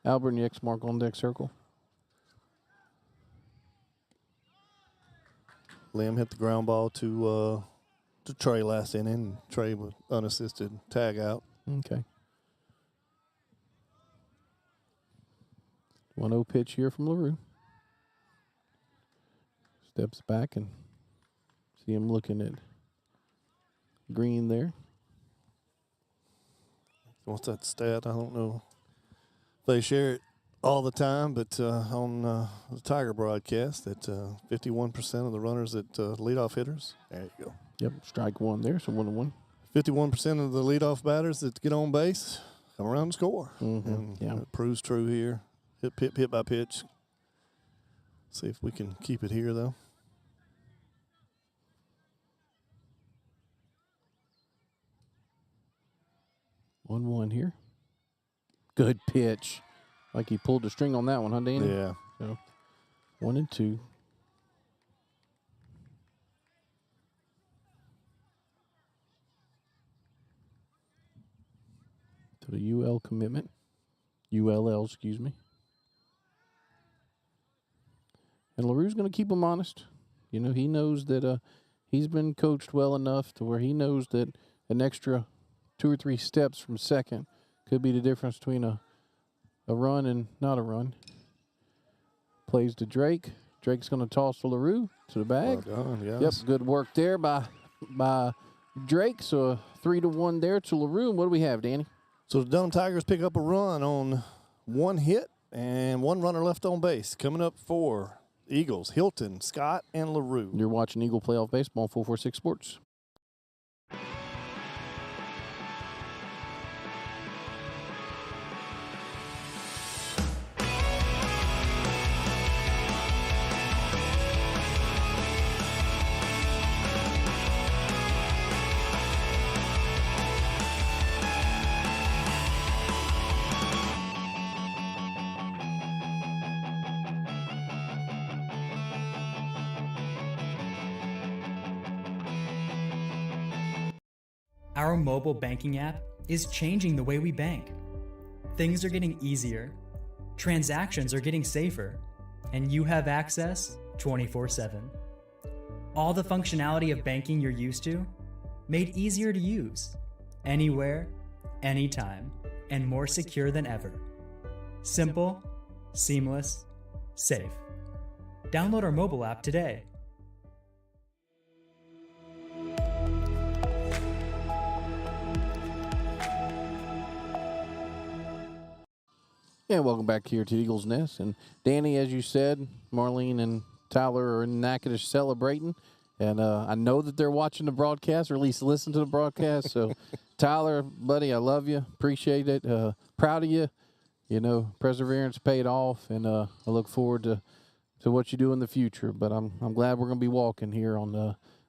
Albert in the X mark on deck circle. Lim hit the ground ball to Trey last inning. Trey with unassisted tag out. Okay. 1-0 pitch here from LaRue. Steps back, and see him looking at Green there. what's that stat? I don't know. They share it all the time, but on the Tiger broadcast, that 51% of the runners that leadoff hitters. There you go. Yep, strike one there, so 1-1. 51% of the leadoff batters that get on base come around and score. And it proves true here. Hit by pitch. See if we can keep it here, though. One here. Good pitch. Like he pulled the string on that one, huh, Danny? Yeah. So 1-2. To the UL commitment. ULL, excuse me. And LaRue's going to keep him honest. You know, he knows that he's been coached well enough to where he knows that an extra 2 or 3 steps from second could be the difference between a run and not a run. Plays to Drake. Drake's going to toss to LaRue to the bag. Well done, yes. Yep, good work there by Drake. So a 3-1 there to LaRue. And what do we have, Danny? So the Dunham Tigers pick up a run on 1 hit and 1 runner left on base. Coming up for Eagles, Hilton, Scott, and LaRue. You're watching Eagle Playoff Baseball on 446 Sports. Our mobile banking app is changing the way we bank. Things are getting easier, transactions are getting safer, and you have access 24/7. All the functionality of banking you're used to, made easier to use, anywhere, anytime, and more secure than ever. Simple, seamless, safe. Download our mobile app today. Yeah, welcome back here to Eagles Nest. And Danny, as you said, Marlene and Tyler are in Natchitoches celebrating. And I know that they're watching the broadcast, or at least listen to the broadcast. So, Tyler, buddy, I love you. Appreciate it. Proud of you. You know, perseverance paid off. And I look forward to what you do in the future. But I'm glad we're going to be walking here on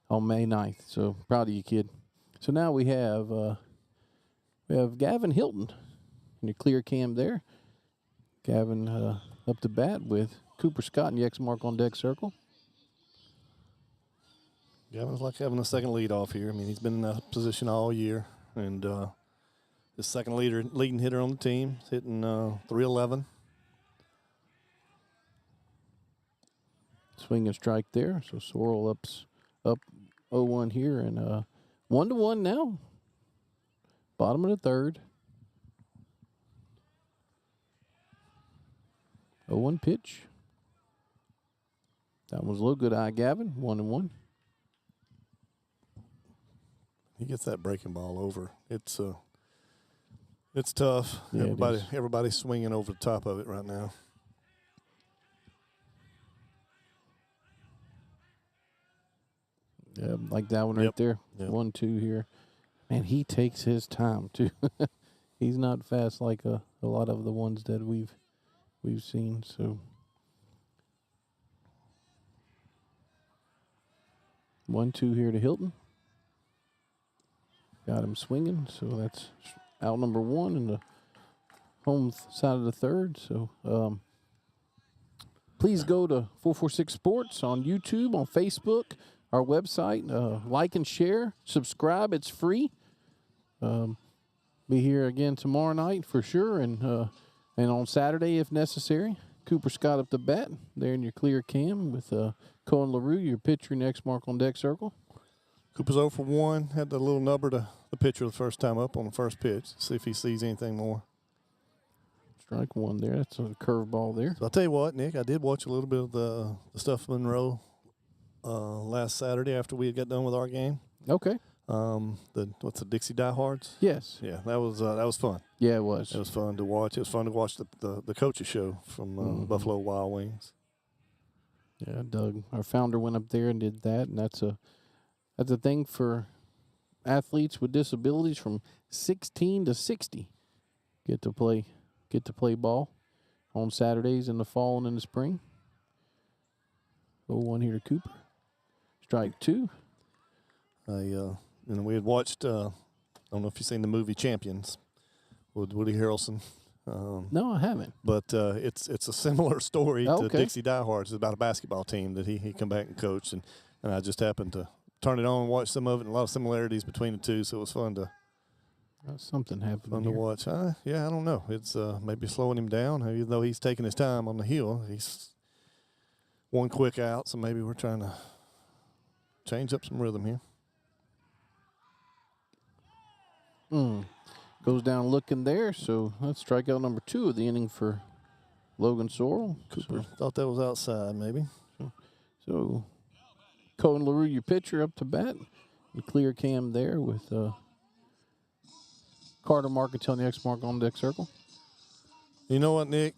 May 9th. So, proud of you, kid. So, now we have Gavin Hilton in your clear cam there. Gavin up to bat with Cooper Scott and the X mark on deck circle. Gavin's like having a second lead off here. I mean, he's been in that position all year. And his second leading hitter on the team, hitting .311. Swing and strike there. So Sorrell up 0-1 here. And 1-1 now. Bottom of the third. 0-1 pitch. That was a little good eye, Gavin. 1-1. He gets that breaking ball over. It's tough. Yeah, Everybody's swinging over the top of it right now. Yeah, like that one right there. Yep. 1-2 here. Man, he takes his time too. He's not fast like a lot of the ones that we've seen. So 1-2 here to Hilton. Got him swinging, so that's out number 1 in the home side of the third. So please go to 446 Sports on YouTube, on Facebook, our website. Like and share, subscribe. It's free. Be here again tomorrow night for sure, and on Saturday if necessary. Cooper Scott up the bat there in your clear cam with Cohen LaRue, your pitcher, next mark on deck circle. Cooper's 0 for 1. Had the little nubber to the pitcher the first time up on the first pitch. See if he sees anything more. Strike 1 there. That's a curveball there. So I'll tell you what, Nick, I did watch a little bit of the stuff in Monroe last Saturday after we got done with our game. Okay. What's the Dixie Diehards? Yes. Yeah, that was fun. Yeah, it was. It was fun to watch. It was fun to watch the coaches show from Buffalo Wild Wings. Yeah, Doug, our founder, went up there and did that, and that's a thing for athletes with disabilities from 16 to 60. Get to play ball on Saturdays in the fall and in the spring. 0-1 here to Cooper. Strike 2. We had watched. I don't know if you've seen the movie Champions with Woody Harrelson. No, I haven't. But it's a similar story to Okay. Dixie Diehards. It's about a basketball team that he come back and coached, and I just happened to turn it on and watch some of it, and a lot of similarities between the two, so it was fun to Something happened to here. watch. Yeah, I don't know. It's maybe slowing him down, even though he's taking his time on the hill. He's one quick out, so maybe we're trying to change up some rhythm here. Goes down looking there, so that's strikeout number 2 of the inning for Logan Sorrell. Cooper thought that was outside, maybe. So Cohen LaRue, your pitcher, up to bat. The clear cam there with Carter Marketel on the X mark on deck circle. You know what, Nick?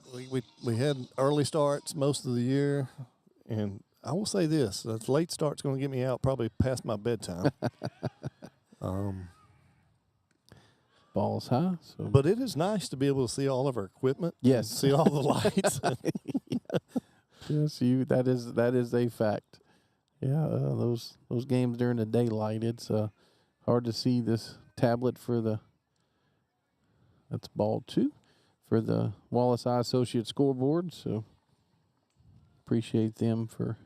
We had early starts most of the year, and I will say this: that late start's going to get me out probably past my bedtime. Ball's high. So. But it is nice to be able to see all of our equipment. Yes. See all the lights. Yes, that is a fact. Yeah, those games during the daylight, it's hard to see this tablet that's ball 2 for the Wallace Eye Associate scoreboard. So appreciate them for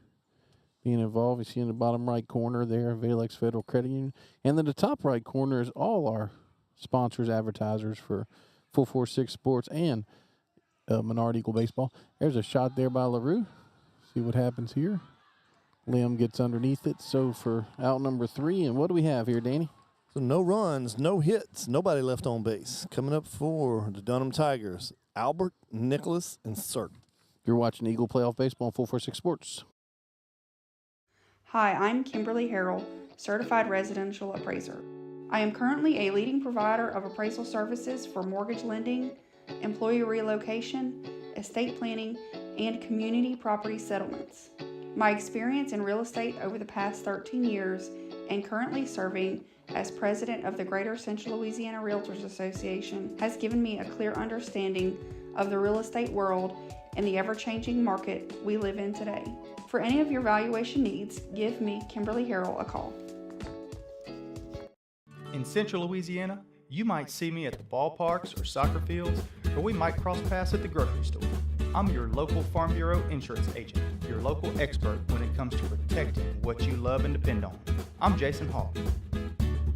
being involved. You see in the bottom right corner there, Valex Federal Credit Union. And then the top right corner is all our sponsors, advertisers for 446 Sports and Menard Eagle Baseball. There's a shot there by LaRue. See what happens here. Lim gets underneath it. So for out number 3, and what do we have here, Danny? So no runs, no hits, nobody left on base. Coming up for the Dunham Tigers, Albert, Nicholas, and Surt. You're watching Eagle Playoff Baseball on 446 Sports. Hi, I'm Kimberly Harrell, Certified Residential Appraiser. I am currently a leading provider of appraisal services for mortgage lending, employee relocation, estate planning, and community property settlements. My experience in real estate over the past 13 years and currently serving as president of the Greater Central Louisiana Realtors Association has given me a clear understanding of the real estate world and the ever-changing market we live in today. For any of your valuation needs, give me, Kimberly Harrell, a call. In Central Louisiana, you might see me at the ballparks or soccer fields, or we might cross paths at the grocery store. I'm your local Farm Bureau insurance agent, your local expert when it comes to protecting what you love and depend on. I'm Jason Hall.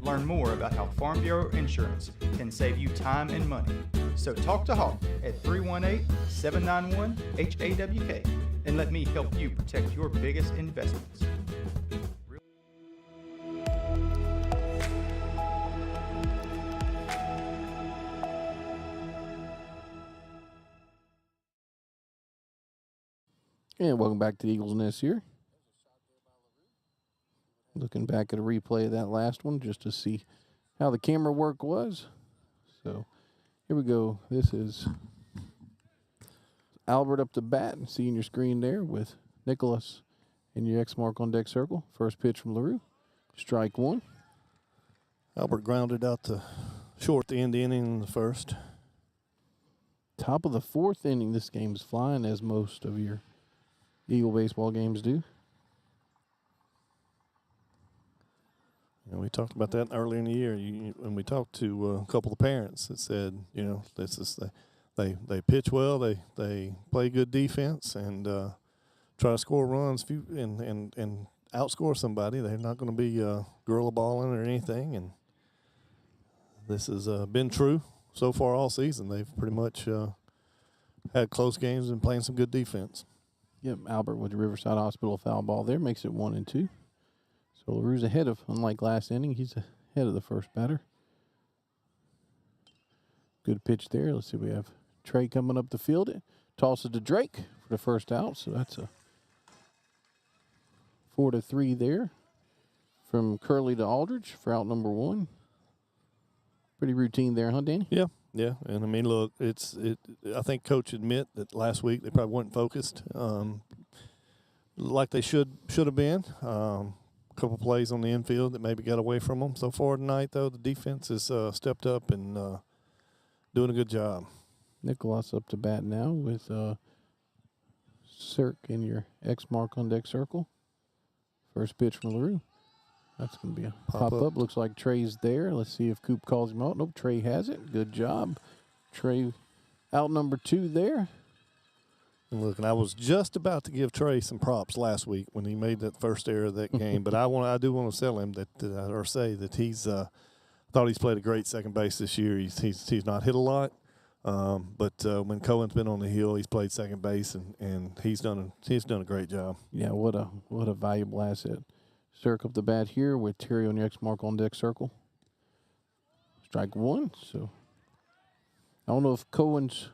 Learn more about how Farm Bureau insurance can save you time and money. So talk to Hawk at 318-791-HAWK and let me help you protect your biggest investments. And welcome back to the Eagles Nest here. Looking back at a replay of that last one just to see how the camera work was. So here we go. This is Albert up to bat, and seeing your screen there with Nicholas and your X mark on deck circle. First pitch from LaRue. Strike 1. Albert grounded out to short the end of the inning in the first. Top of the 4th inning. This game's flying, as most of your Eagle baseball games do. And we talked about that earlier in the year. When we talked to a couple of parents that said, this is they pitch well, they play good defense, and try to score runs and outscore somebody. They're not going to be gorilla balling or anything. And this has been true so far all season. They've pretty much had close games and playing some good defense. Yep, Albert with the Riverside Hospital foul ball there makes it 1-2. So LaRue's ahead of, unlike last inning, he's ahead of the first batter. Good pitch there. Let's see, we have Trey coming up the field. It tosses to Drake for the first out. So that's a 4-3 there from Curley to Aldridge for out number 1. Pretty routine there, huh, Danny? Yeah. And I mean, look, I think Coach admit that last week they probably weren't focused like they should have been. A couple plays on the infield that maybe got away from them. So far tonight, though, the defense has stepped up and doing a good job. Nicholas up to bat now with Cirque in your X mark on deck circle. First pitch from LaRue. That's going to be a pop up. Looks like Trey's there. Let's see if Coop calls him out. Nope, Trey has it. Good job. Trey out number 2 there. And look, and I was just about to give Trey some props last week when he made that first error of that game, but I do want to tell him that or say that he's thought he's played a great second base this year. He's not hit a lot, but when Cohen's been on the hill, he's played second base and he's done a great job. Yeah, what a valuable asset. Circle up the bat here with Terry on your X mark on deck circle. Strike 1. So I don't know if Cohen's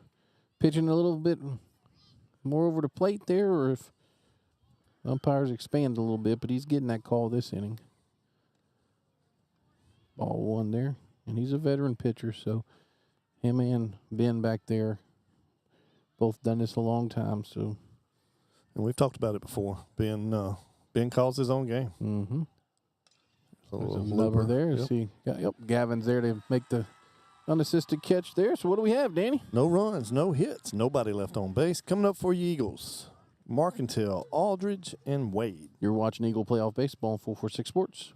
pitching a little bit more over the plate there or if umpires expand a little bit, but he's getting that call this inning. Ball 1 there. And he's a veteran pitcher, so him and Ben back there both done this a long time. So, and we've talked about it before. Ben calls his own game. Mm-hmm. So there's a lover there. Yep. See, Gavin's there to make the unassisted catch there. So what do we have, Danny? No runs, no hits, nobody left on base. Coming up for you Eagles, Marcantel, Aldridge, and Wade. You're watching Eagle Playoff Baseball on 446 Sports.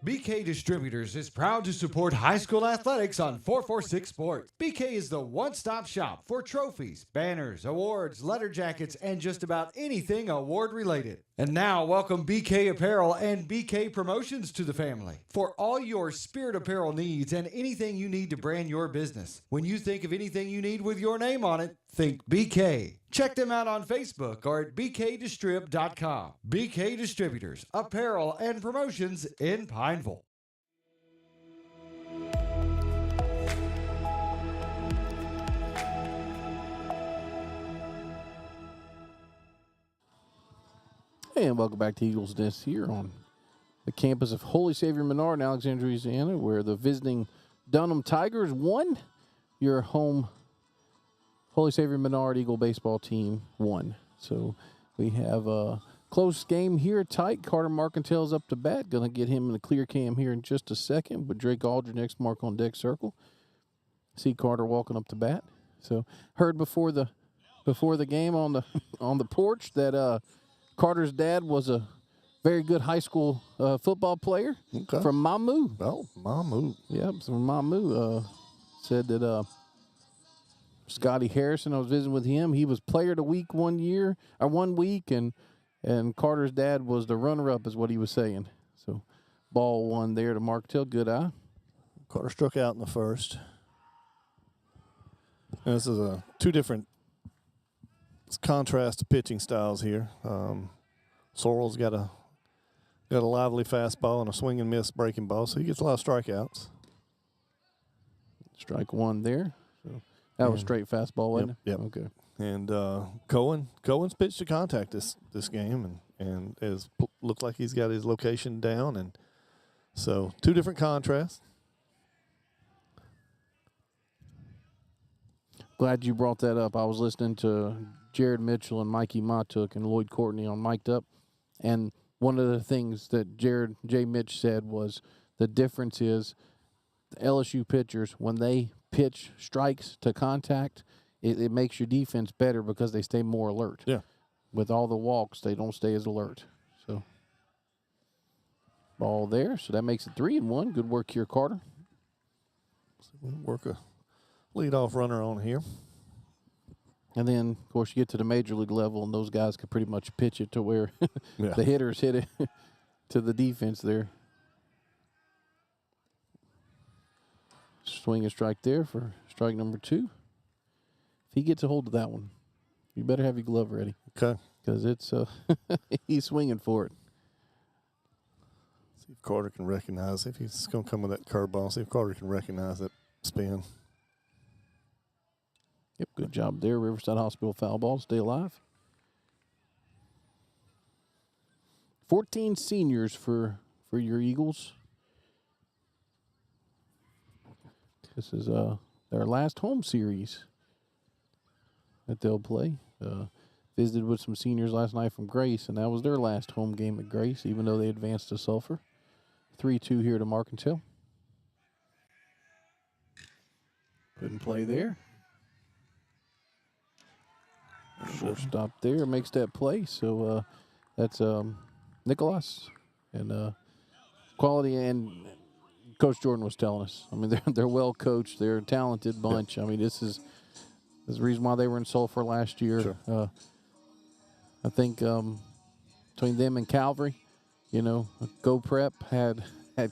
BK Distributors is proud to support high school athletics on 446 Sports. BK is the one-stop shop for trophies, banners, awards, letter jackets, and just about anything award-related. And now, welcome BK Apparel and BK Promotions to the family. For all your spirit apparel needs and anything you need to brand your business. When you think of anything you need with your name on it, think BK. Check them out on Facebook or at bkdistrib.com. BK Distributors, Apparel and Promotions in Pineville. And welcome back to Eagles Nest here on the campus of Holy Savior Menard in Alexandria, Louisiana, where the visiting Dunham Tigers won. Your home Holy Savior Menard Eagle baseball team won. So we have a close game here, tight. Carter Marcantel's up to bat. Going to get him in the clear cam here in just a second. But Drake Aldridge next mark on deck circle. See Carter walking up to bat. So heard before the game on the porch that Carter's dad was a very good high school football player from Mamu. Oh, Mamu. Yep, from Mamu. Said that Scotty Harrison, I was visiting with him. He was player of the week 1 week, and Carter's dad was the runner-up is what he was saying. So ball 1 there to Marcantel. Good eye. Carter struck out in the first. And this is two different contrast to pitching styles here. Sorrell's got a lively fastball and a swing and miss breaking ball, so he gets a lot of strikeouts. Strike 1 there. So that was straight fastball, wasn't it? Yep. Okay. And Cohen's pitched to contact this game and looks like he's got his location down, and so two different contrasts. Glad you brought that up. I was listening to Jared Mitchell and Mikey Matuk and Lloyd Courtney on Mic'd Up, and one of the things that J. Mitch said was the difference is the LSU pitchers, when they pitch strikes to contact, it makes your defense better because they stay more alert. Yeah. With all the walks, they don't stay as alert. So ball there. So that makes it 3-1. Good work here, Carter. So we'll work a leadoff runner on here. And then, of course, you get to the major league level, and those guys can pretty much pitch it to where the hitters hit it to the defense there. Swing a strike there for strike number 2. If he gets a hold of that one, you better have your glove ready. Okay. Because it's he's swinging for it. See if Carter can recognize. If he's going to come with that curveball, see if Carter can recognize that spin. Yep, good job there. Riverside Hospital foul ball. Stay alive. 14 seniors for your Eagles. This is their last home series that they'll play. Visited with some seniors last night from Grace, and that was their last home game at Grace, even though they advanced to Sulphur. 3-2 here to Marcantel. Couldn't play there. Shortstop there makes that play, so that's Nicholas. And quality, and Coach Jordan was telling us. I mean, they're well coached. They're a talented bunch. I mean, this is the reason why they were in Sulphur last year. Sure. I think between them and Calvary, Go Prep had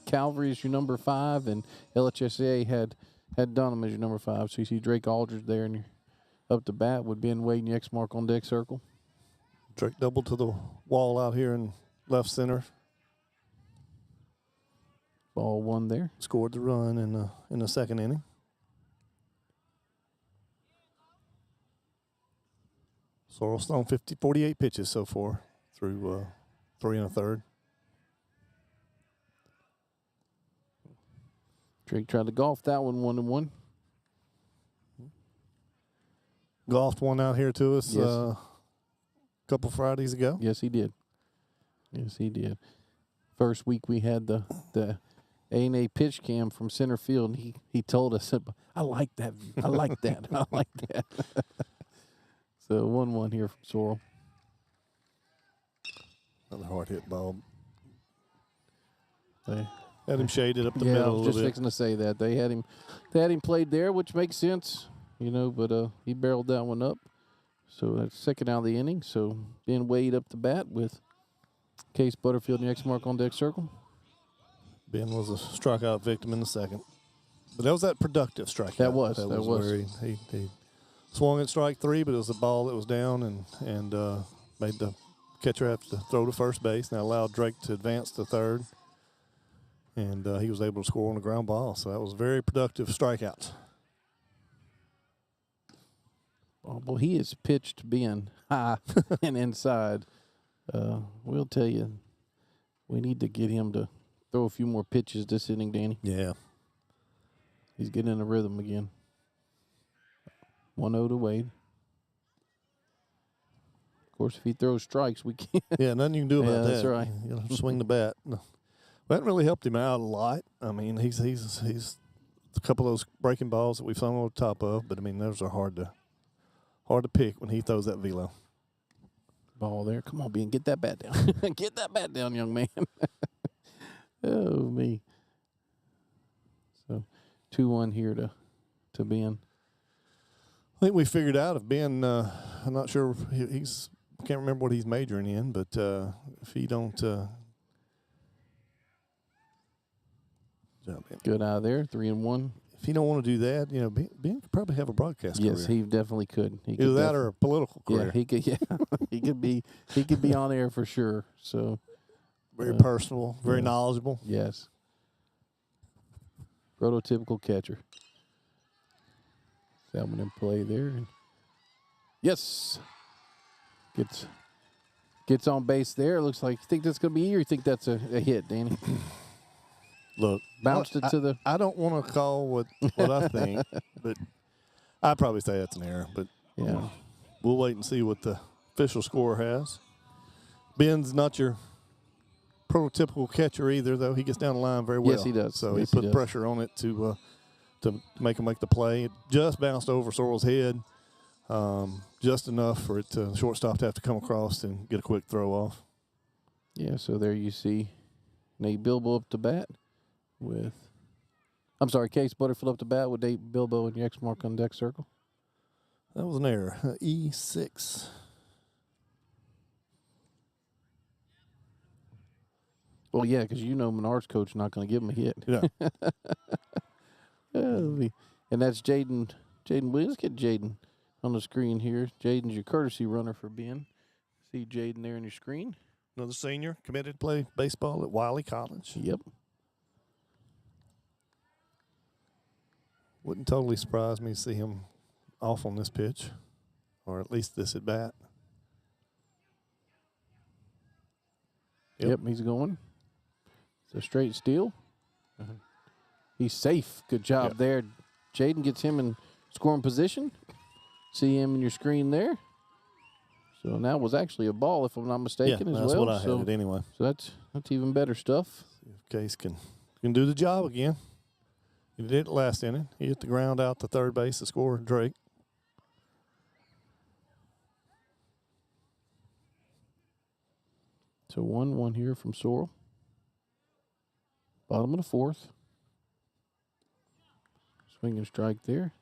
Calvary as your number 5, and LHSA had Dunham as your number 5. So you see Drake Aldridge there, and you're up to bat with Ben Wade and your X mark on deck circle. Drake double to the wall out here in left center. Ball 1 there. Scored the run in the second inning. Sorrell's thrown 48 pitches so far through 3 1/3. Drake tried to golf that one 1-1. Golfed one out here to us Yes. a couple Fridays ago. Yes, he did. Yes, he did. First week we had the A&A pitch cam from center field, and he told us, I like that view. I like that. I like that. So 1-1 here from Sorrel. Another hard hit ball. They had him shaded up the I middle a was little just bit. fixing to say that. They had him played there, which makes sense, but he barreled that one up. So that's second out of the inning. So Ben Wade up the bat with Case Butterfield and the X mark on deck circle. Ben was a strikeout victim in the second. But that was that productive strikeout. That was. Where he swung at strike 3, but it was a ball that was down and made the catcher have to throw to first base. And that allowed Drake to advance to third. And he was able to score on a ground ball. So that was a very productive strikeout. Well, he is pitched Ben high and inside. We'll tell you, we need to get him to throw a few more pitches this inning, Danny. Yeah. He's getting in a rhythm again. 1-0 to Wade. Of course, if he throws strikes, we can't. Yeah, nothing you can do about that. That's right. You'll have to swing the bat. No. That really helped him out a lot. I mean, he's a couple of those breaking balls that we've thrown on the top of, but I mean, those are hard to pick when he throws that velo. Ball there. Come on, Ben. Get that bat down. Get that bat down, young man. Oh, me. So 2-1 here to Ben. I think we figured out if Ben, I'm not sure, he's can't remember what he's majoring in, but if he don't. Good out of there, 3-1. If he don't want to do that, Ben could probably have a broadcast career. Yes, he definitely could. He Either could that or a political career. Yeah, he could. Yeah, he could be on air for sure. So very personal, very knowledgeable. Yes, prototypical catcher. That one in play there. Yes, gets on base there. Looks like you think that's gonna be you, or you think that's a hit, Danny? Look, bounced it to the. I don't want to call what I think, but I'd probably say that's an error. But yeah, we'll wait and see what the official score has. Ben's not your prototypical catcher either, though. He gets down the line very well. Yes, he does. So Yes, he put does. pressure on it to make him make the play. It just bounced over Sorrell's head, just enough for it to shortstop to have to come across and get a quick throw off. Yeah, so there you see Nate Bilbo up to bat with, Case Butterfield up to bat with Nate Bilbo and your X mark on deck circle. That was an error. E6. Well, yeah, because Menard's coach not going to give him a hit. Yeah. And that's Jaden. Jaden Williams. Get Jaden on the screen here. Jaden's your courtesy runner for Ben. See Jaden there on your screen. Another senior committed to play baseball at Wiley College. Yep. Wouldn't totally surprise me to see him off on this pitch, or at least this at bat. Yep, he's going. It's a straight steal. He's safe. Good job there. Jaden gets him in scoring position. See him in your screen there. So that was actually a ball, if I'm not mistaken, as well. That's what I had it anyway. So that's even better stuff. If Case can do the job again. He did it last inning. He hit the ground out to third base to score Drake. So 1-1 here from Sorrell. Bottom of the fourth. Swing and strike there.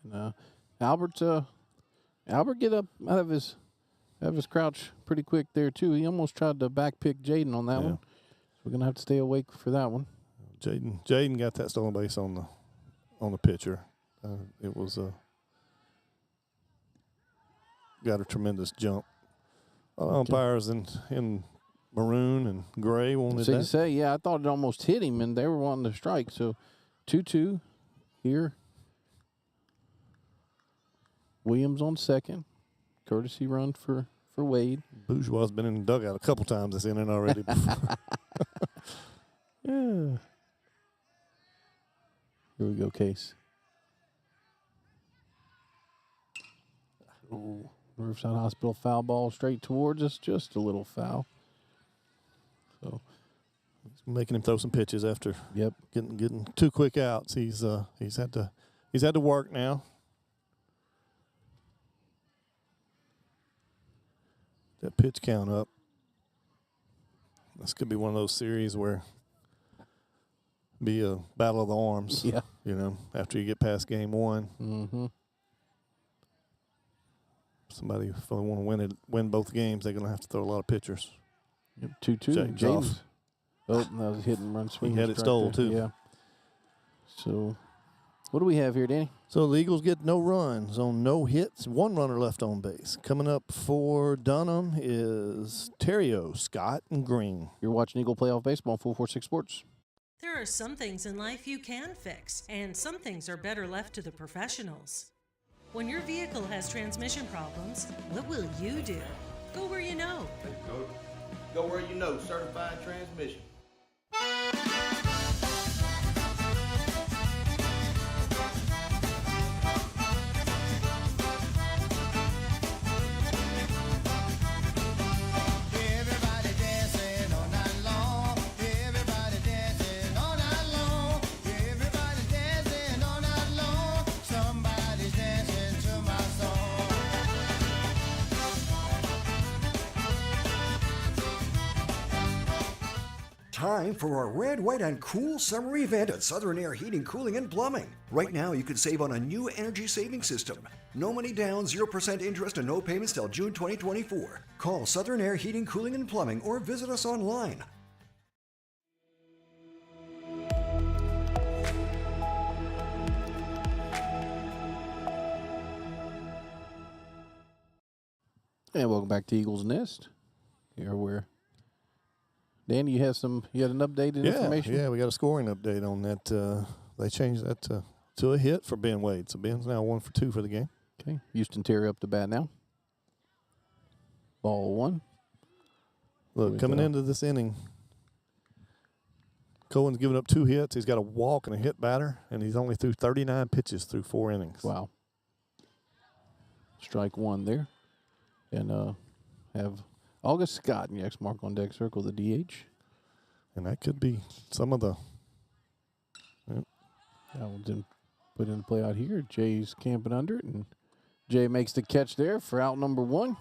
And Albert get up out of his crouch pretty quick there too. He almost tried to back pick Jaden on that one. So we're gonna have to stay awake for that one. Jaden got that stolen base on the pitcher. It was got a tremendous jump. Umpires in maroon and gray wanted that. Say, yeah, I thought it almost hit him, and they were wanting to strike. So 2-2 here. Williams on second. Courtesy run for Wade. Bourgeois been in the dugout a couple times this inning already. Yeah. Here we go, Case. Ooh. Riverside Hospital foul ball straight towards us, just a little foul. So making him throw some pitches after getting 2 quick outs. He's had to work now. That pitch count up. This could be one of those series where be a battle of the arms. Yeah. You know, after you get past game 1. Mm-hmm. Somebody, if they want to win both games, they're going to have to throw a lot of pitchers. Yep, 2-2. James. Oh, that was a hit and run swing. He had it stole, too. Yeah. So, what do we have here, Danny? So the Eagles get no runs on no hits, 1 runner left on base. Coming up for Dunham is Terrio, Scott, and Green. You're watching Eagle Playoff Baseball on 446 Sports. There are some things in life you can fix, and some things are better left to the professionals. When your vehicle has transmission problems, what will you do? Go where you know. Go where you know, Certified Transmission. Time for our red, white, and cool summer event at Southern Air Heating, Cooling, and Plumbing. Right now, you can save on a new energy saving system. No money down, 0% interest, and no payments till June 2024. Call Southern Air Heating, Cooling, and Plumbing or visit us online. And welcome back to Eagles Nest. Here we're Danny, you had an updated information? Yeah, we got a scoring update on that. They changed that to a hit for Ben Wade. So Ben's now 1 for 2 for the game. Okay. Houston Terry up to bat now. Ball 1. Look, coming into this inning, Cohen's given up 2 hits. He's got a walk and a hit batter, and he's only threw 39 pitches through 4 innings. Wow. Strike 1 there. And have August Scott in the X mark on deck circle, the DH. And that could be some of the. That one's put into play out here. Jay's camping under it, and Jay makes the catch there for out number 1.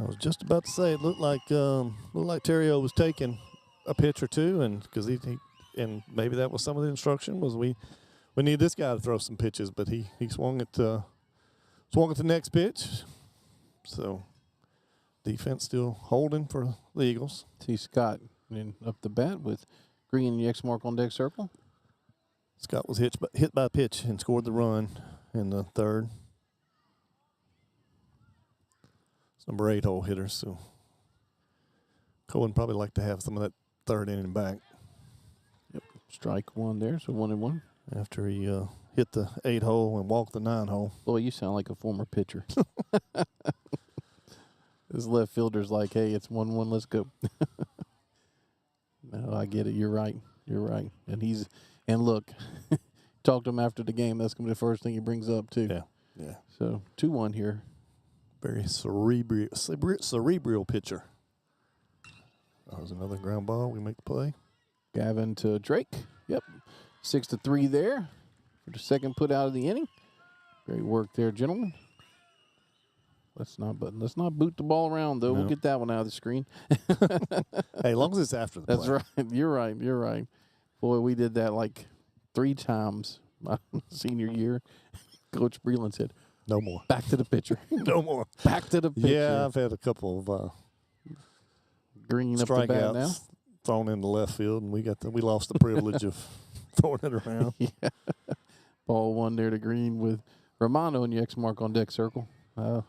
I was just about to say it looked like Terrio was taking a pitch or two, and because he and maybe that was some of the instruction was we need this guy to throw some pitches, but he swung at the next pitch. So defense still holding for the Eagles. See Scott and up the bat with Green in the X mark on deck circle. Scott was hit by a pitch and scored the run in the third. It's number 8 hole hitter, so Cohen probably like to have some of that third inning back. Yep, strike one there, so 1-1. After he hit the 8 hole and walked the 9 hole. Boy, you sound like a former pitcher. This left fielder's like, hey, it's 1-1, let's go. No, I get it. You're right. You're right. And look, talk to him after the game. That's going to be the first thing he brings up, too. Yeah. So 2-1 here. Very cerebral pitcher. That was another ground ball. We make the play. Gavin to Drake. Yep. 6-3 there for the second put out of the inning. Great work there, gentlemen. Let's not boot the ball around, though. No. We'll get that one out of the screen. Hey, as long as it's after the That's play. right. You're right. Boy, we did that like 3 times my senior year. Coach Breland said, no more. Back to the pitcher. No more. Back to the pitcher. Yeah, I've had a couple of Green up the bat now. strikeouts thrown into left field, and we lost the privilege of throwing it around. Yeah. Ball 1 there to Green with Romano in the X mark on deck circle. We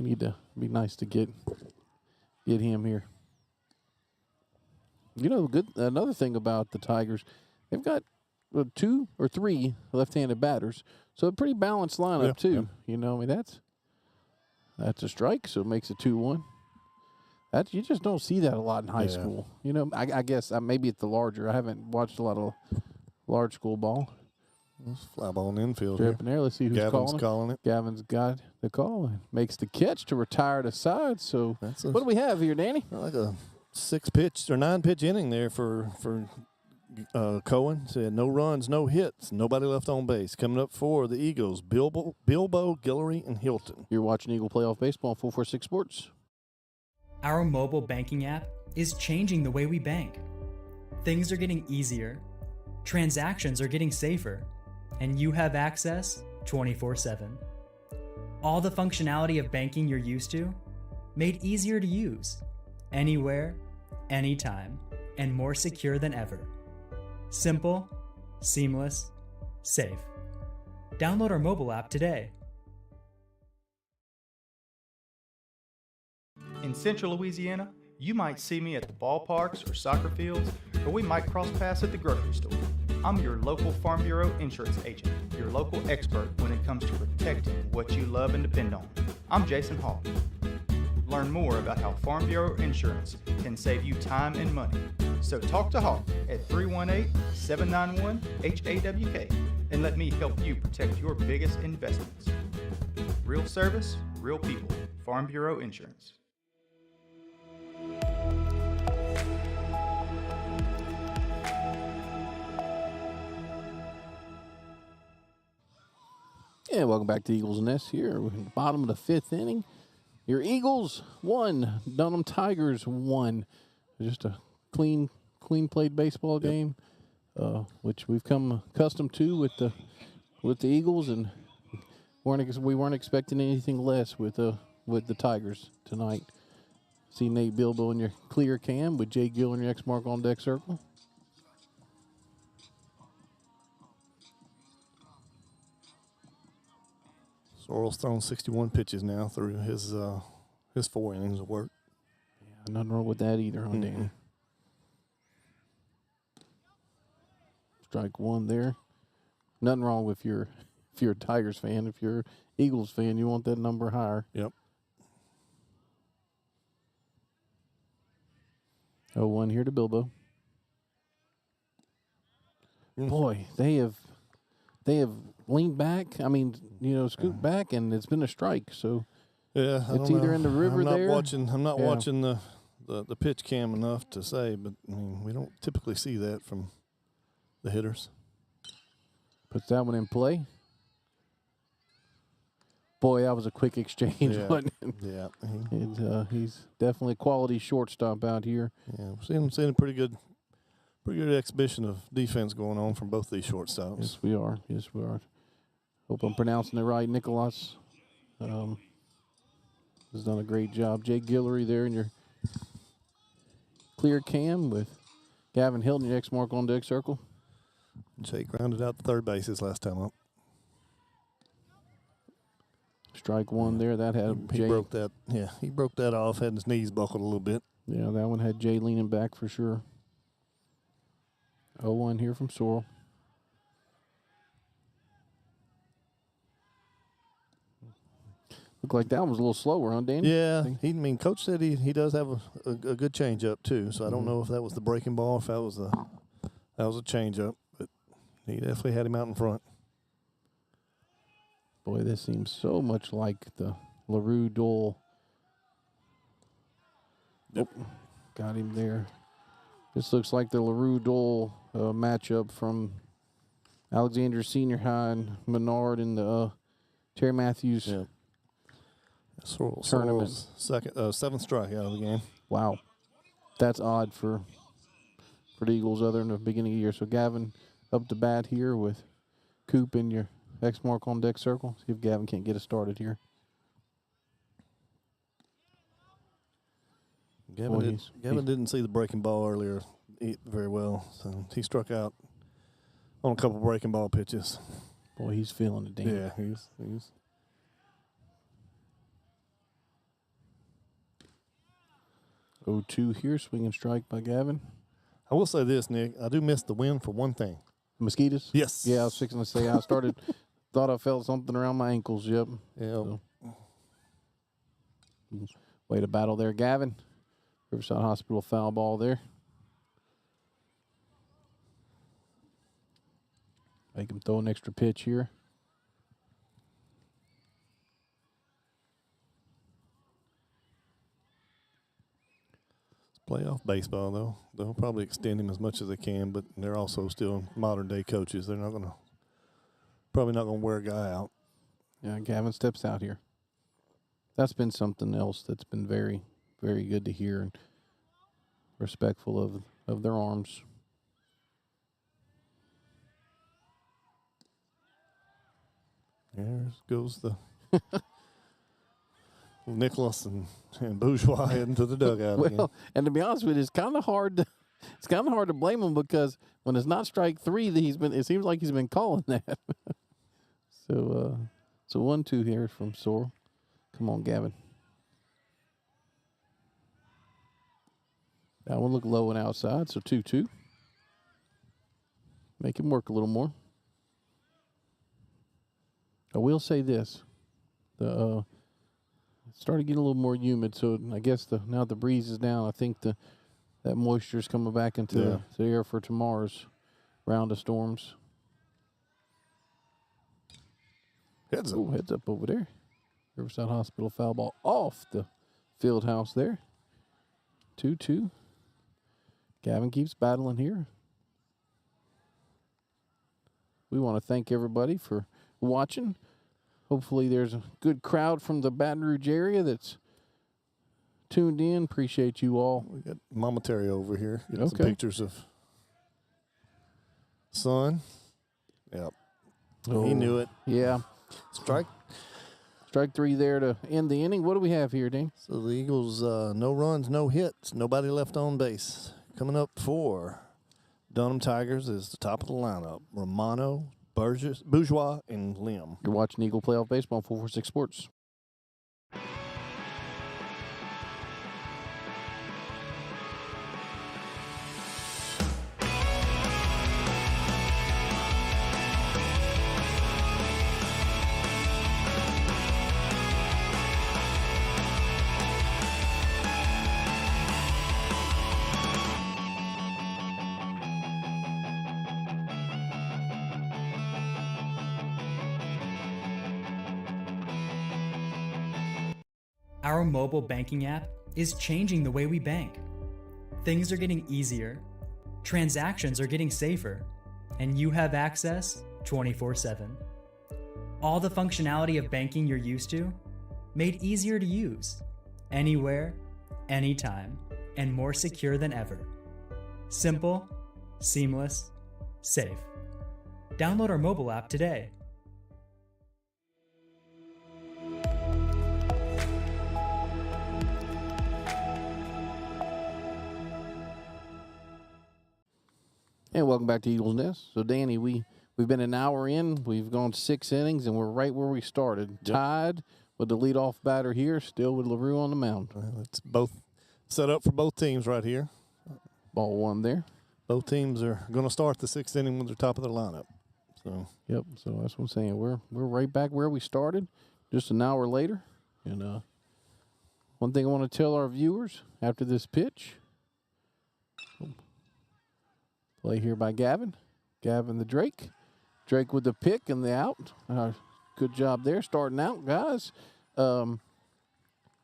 need to be nice to get him here. You know, another thing about the Tigers, they've got 2 or 3 left-handed batters, so a pretty balanced lineup too. Yeah. You know, I mean that's a strike, so it makes it 2-1. That you just don't see that a lot in high school. You know, I guess maybe at the larger. I haven't watched a lot of large school ball. Fly ball in the infield. Dripping there. Let's see who's Gavin's calling it. Gavin's got the call and makes the catch to retire the side. So what do we have here, Danny? Like a 6-pitch or 9-pitch inning there for Cohen. Said no runs, no hits, nobody left on base. Coming up for the Eagles, Bilbo, Guillory, and Hilton. You're watching Eagle Playoff Baseball on 446 Sports. Our mobile banking app is changing the way we bank. Things are getting easier, transactions are getting safer, and you have access 24/7. All the functionality of banking you're used to, made easier to use, anywhere, anytime, and more secure than ever. Simple, seamless, safe. Download our mobile app today. In central Louisiana, you might see me at the ballparks or soccer fields, or we might cross paths at the grocery store. I'm your local Farm Bureau insurance agent, your local expert when it comes to protecting what you love and depend on. I'm Jason Hall. Learn more about how Farm Bureau insurance can save you time and money. So talk to Hawk at 318-791-HAWK and let me help you protect your biggest investments. Real service, real people. Farm Bureau Insurance. Yeah, welcome back to Eagles Nest here. We're at the bottom of the 5th inning. Your Eagles 1, Dunham Tigers 1. Just a clean played baseball game, which we've come accustomed to with the Eagles, and we weren't expecting anything less with the Tigers tonight. See Nate Bilbo in your clear cam with Jay Gill in your X mark on deck circle. Sorrell's thrown 61 pitches now through his 4 innings of work. Yeah, nothing wrong with that either, huh, Danny? Strike 1 there. Nothing wrong with if you're a Tigers fan. If you're an Eagles fan, you want that number higher. Yep. 0-1 here to Bilbo. Boy, they have leaned back. I mean, scooped back, and it's been a strike. So yeah, it's either in the river there. I'm not watching the pitch cam enough to say, but I mean, we don't typically see that from the hitters. Puts that one in play. Boy, that was a quick exchange. Wasn't it? Yeah. He's definitely a quality shortstop out here. Yeah, we're seeing a pretty good exhibition of defense going on from both these shortstops. Yes, we are. Hope I'm pronouncing it right. Nicholas has done a great job. Jay Guillory there in your clear cam with Gavin Hilton, your X mark on deck circle. Jake grounded out the third base his last time up. Strike one there. That had He Jay. broke that. Yeah, he broke that off. Had his knees buckled a little bit. Yeah, that one had Jay leaning back for sure. 0-1 here from Sorrell. Looked like that one was a little slower, huh, Danny? Yeah, Coach said he does have a good changeup too. So I don't know if that was the breaking ball, if that was a changeup, but he definitely had him out in front. Boy, this seems so much like the LaRue Dole. Yep. Got him there. This looks like the LaRue Dole matchup from Alexandria Senior High and Menard in the Terry Matthews tournament. Seventh strikeout of the game. Wow. That's odd for the Eagles other than the beginning of the year. So Gavin up to bat here with Coop in your X mark on deck circle. See if Gavin can't get us started here. Gavin didn't see the breaking ball earlier very well, so he struck out on a couple breaking ball pitches. Boy, he's feeling it, Dan. Yeah, he's 0-2 here, swing and strike by Gavin. I will say this, Nick. I do miss the wind for one thing. Mosquitoes? Yes. Yeah, I was fixing to say thought I felt something around my ankles. Yep. Yeah. So. Way to battle there, Gavin. Riverside Hospital foul ball there. Make him throw an extra pitch here. It's playoff baseball, though. They'll probably extend him as much as they can, but they're also still modern-day coaches. They're probably not going to wear a guy out. Yeah, Gavin steps out here. That's been something else that's been very, very good to hear and respectful of their arms. There goes the Nicholas and Bourgeois heading to the dugout again. And to be honest with you, it's kind of hard to blame him because when it's not strike three, it seems like he's been calling that. So 1-2 here from Sorrell. Come on, Gavin. That one looked low and outside, so 2-2. Make him work a little more. I will say this. It started getting a little more humid, so I guess now the breeze is down. I think that moisture is coming back into the air for tomorrow's round of storms. Heads up. Heads up over there. Riverside Hospital foul ball off the field house there. 2-2. Gavin keeps battling here. We want to thank everybody for watching. Hopefully there's a good crowd from the Baton Rouge area that's tuned in. Appreciate you all. We got Mama Terry over here. Getting some pictures of son. Yep. Oh, he knew it. Yeah. Strike three there to end the inning. What do we have here, Dean? So the Eagles, no runs, no hits, nobody left on base. Coming up for Dunham Tigers is the top of the lineup. Romano, Bourgeois, and Lim. You're watching Eagle Playoff Baseball on 446 Sports. Our mobile banking app is changing the way we bank. Things are getting easier, transactions are getting safer, and you have access 24/7. All the functionality of banking you're used to, made easier to use, anywhere, anytime, and more secure than ever. Simple, seamless, safe. Download our mobile app today. And welcome back to Eagles Nest. So, Danny, we've been an hour in. We've gone 6 innings, and we're right where we started. Yep. Tied with the leadoff batter here, still with LaRue on the mound. Well, it's both set up for both teams right here. Ball one there. Both teams are going to start the 6th inning with the top of their lineup. So Yep. So that's what I'm saying. We're right back where we started, just an hour later. And one thing I want to tell our viewers after this pitch. Play here by Gavin. Gavin the Drake. Drake with the pick and the out. Good job there starting out, guys. If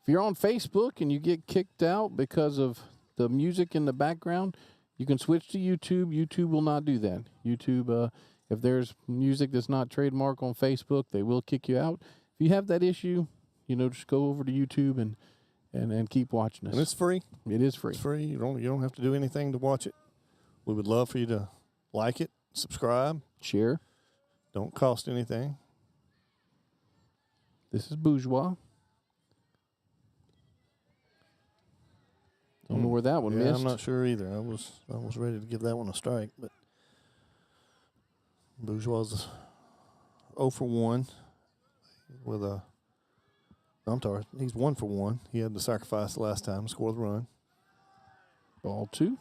you're on Facebook and you get kicked out because of the music in the background, you can switch to YouTube. YouTube will not do that. YouTube, if there's music that's not trademarked on Facebook, they will kick you out. If you have that issue, just go over to YouTube and keep watching us. And it's free. It is free. It's free. You don't have to do anything to watch it. We would love for you to like it, subscribe, share. Don't cost anything. This is Bourgeois. Don't know where that one missed. I'm not sure either. I was ready to give that one a strike, but Bourgeois is 0 for 1 with a. I'm sorry, he's 1 for 1. He had to sacrifice the last time to score the run. Ball 2.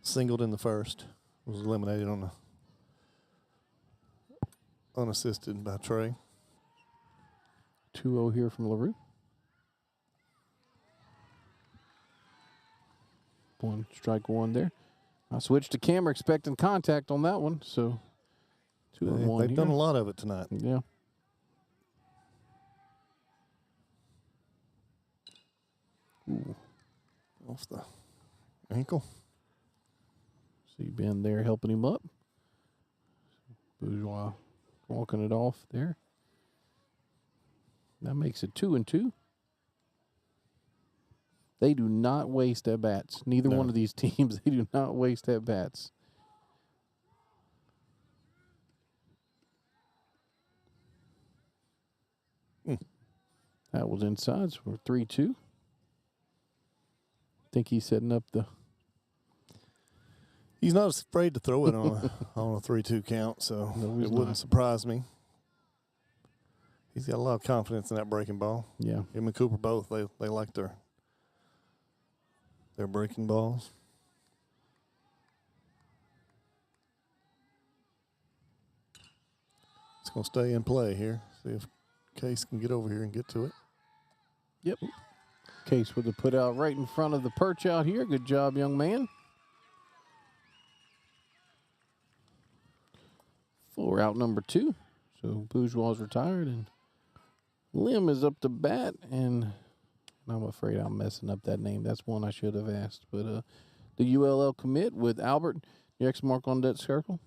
Singled in the first. Was eliminated on the unassisted by Trey. 2-0 here from LaRue. Strike one there. I switched to camera expecting contact on that one, so 2-1 They've here. done a lot of it tonight. Yeah. Ooh. Off the ankle. See Ben there helping him up. Bourgeois walking it off there. That makes it 2-2. They do not waste at bats. Neither one of these teams, they do not waste at bats. That was inside, so we're 3-2. I think he's setting up the. He's not afraid to throw it on a 3-2 count, so it wouldn't surprise me. He's got a lot of confidence in that breaking ball. Yeah. Him and Cooper both, they like their breaking balls. It's going to stay in play here. See if Case can get over here and get to it. Yep. Case with the put out right in front of the perch out here. Good job, young man. Full out number 2. So Bourgeois is retired and Lim is up to bat, and I'm afraid I'm messing up that name. That's one I should have asked. But the ULL commit with Albert. Your X mark on that circle.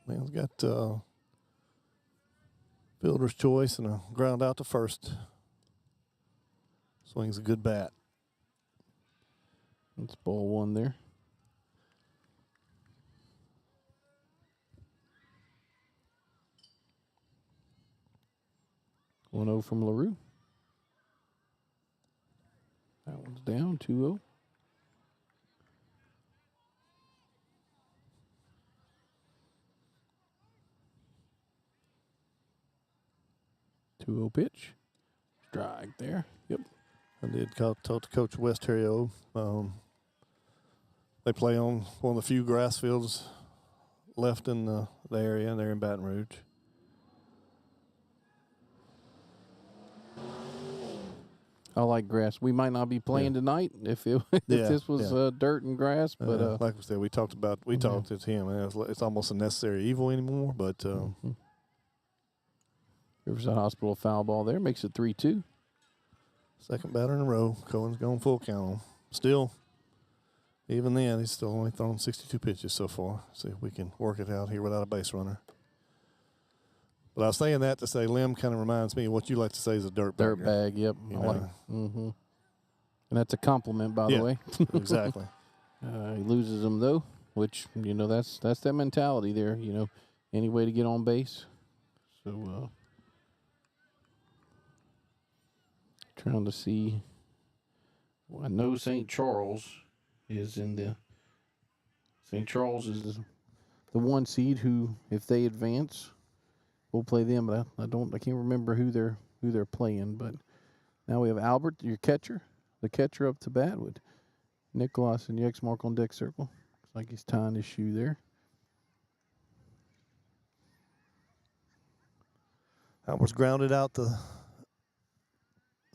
Man's got fielder's choice and a ground out to first. Swings a good bat. That's ball 1 there. One 0 from LaRue. That one's down, 2-0. Pitch. Strike there. Yep. I did talk to Coach West Terrio. They play on one of the few grass fields left in the area, and they're in Baton Rouge. I like grass. We might not be playing tonight if this was dirt and grass, but like we said, we talked to him, and it's almost a necessary evil anymore. But Riverside Hospital foul ball there makes it 3-2. Second batter in a row. Cohen's going full count on. Still, even then, he's still only thrown 62 pitches so far. See if we can work it out here without a base runner. But I was saying that to say Lim kind of reminds me of what you like to say is a dirt bag. Dirt bag, yep. And that's a compliment, by the way. Exactly. He loses them, though, which, that's that mentality there, any way to get on base. So, trying to see Well, I know St. Charles is in the. St. Charles is the 1 seed who, if they advance, we'll play them. But I can't remember who they're playing. But now we have Albert, your catcher, the catcher up to bat with Nicholas and X mark on deck circle. Looks like he's tying his shoe there. Albert's grounded out the.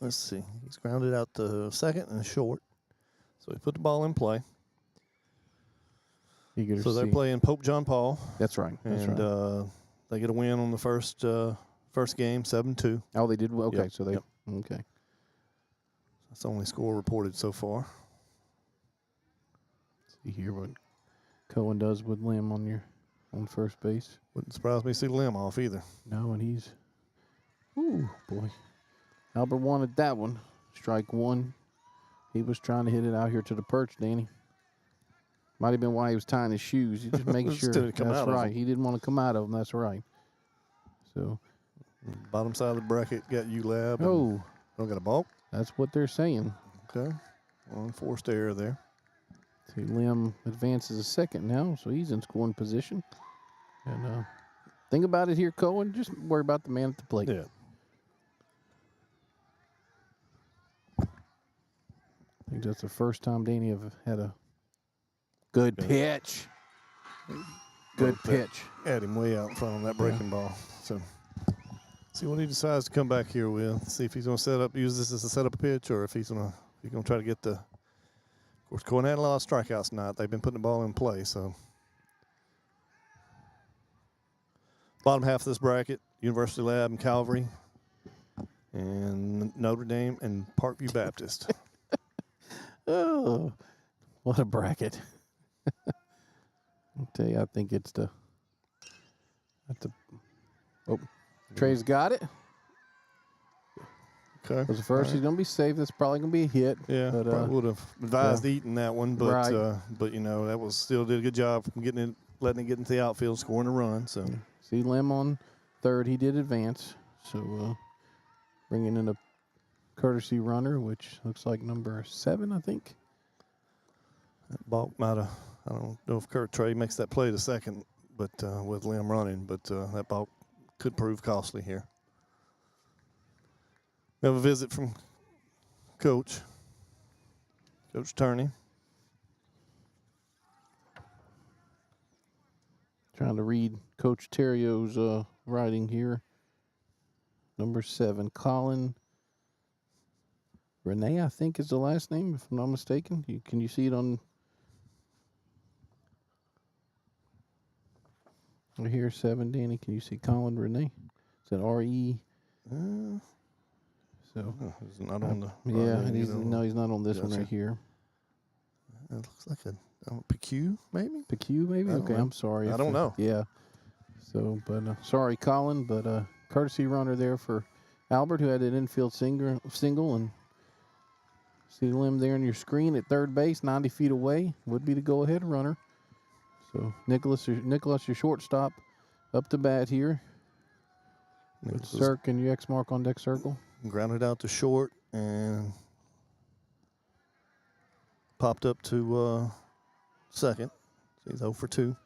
Let's see. He's grounded out the second and short. So he put the ball in play. So they're playing Pope John Paul. That's right. They get a win on the first game, 7-2. Oh, they did? Okay, Yep. so they okay. That's the only score reported so far. See here what Cohen does with Lim on first base. Wouldn't surprise me to see Lim off either. No, and he's boy. Albert wanted that one. Strike one. He was trying to hit it out here to the perch, Danny. Might have been why he was tying his shoes. He just making sure. That's right. He didn't want to come out of them. That's right. So, bottom side of the bracket got ULab. Oh, don't got a balk. That's what they're saying. Okay, forced error there. See, Lim advances a second now, so he's in scoring position. And think about it here, Cohen. Just worry about the man at the plate. Yeah. I think that's the first time Danny have had a good pitch. Good pitch. Had him way out in front on that breaking ball. So, see what he decides to come back here with. See if he's going to use this as a setup pitch, or if he's going to try to get the. Of course, Cohen had a lot of strikeouts tonight. They've been putting the ball in play. So, bottom half of this bracket: University Lab and Calvary, and Notre Dame and Parkview Baptist. Oh, what a bracket. I'll tell you, I think it's Trey's got it. Okay. Was the first. He's going to be safe. That's probably going to be a hit. Yeah, but, probably would have advised eating that one, but that was still did a good job from letting it get into the outfield, scoring a run. So see Lim on third. He did advance. So bringing in a courtesy runner, which looks like number 7, I think. That balk might have. I don't know if Trey makes that play to second, but with Lim running, but that balk could prove costly here. We have a visit from Coach Turney. Trying to read Coach Terrio's writing here. Number 7, Colin Renee, I think is the last name, if I'm not mistaken. Can you see it on right here, 7, Danny? Can you see Colin Renee? Is that R-E? So he's not on the. He's not on this one right here. It looks like a PQ, maybe. PQ, maybe. Okay, I'm sorry. I don't know. Yeah. So, but sorry, Colin. But courtesy runner there for Albert, who had an infield single, and see Lim there on your screen at third base, 90 feet away, would be the go-ahead runner. So Nicholas, your shortstop, up to bat here. With Cirque and your X mark on deck circle. Grounded out to short and popped up to second. So he's 0 for 2.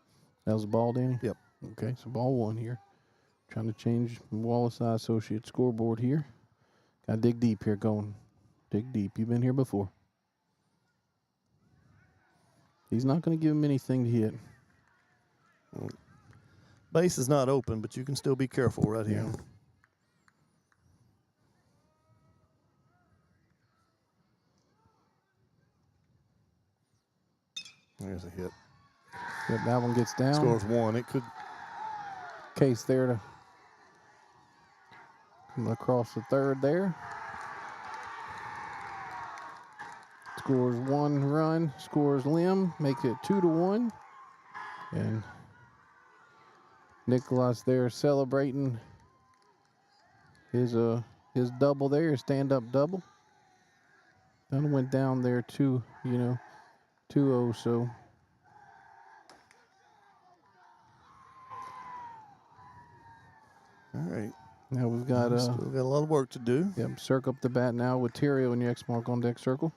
That was a ball, Danny? Yep. Okay, so ball 1 here. Trying to change Wallace Eye Associates scoreboard here. Got to dig deep here, going. Dig deep. You've been here before. He's not going to give him anything to hit. Base is not open, but you can still be careful right here. There's a hit. Yep, that one gets down. Scores 1. It could. Case there to come across the third there. Scores 1 run. Scores Lim. Makes it 2-1. And Nicholas there celebrating his double there, his stand-up double. Then went down there 2-0, so. All right. Now we've got still got a lot of work to do. Yep, Cirque up the bat now with Terrio and your X mark on deck circle.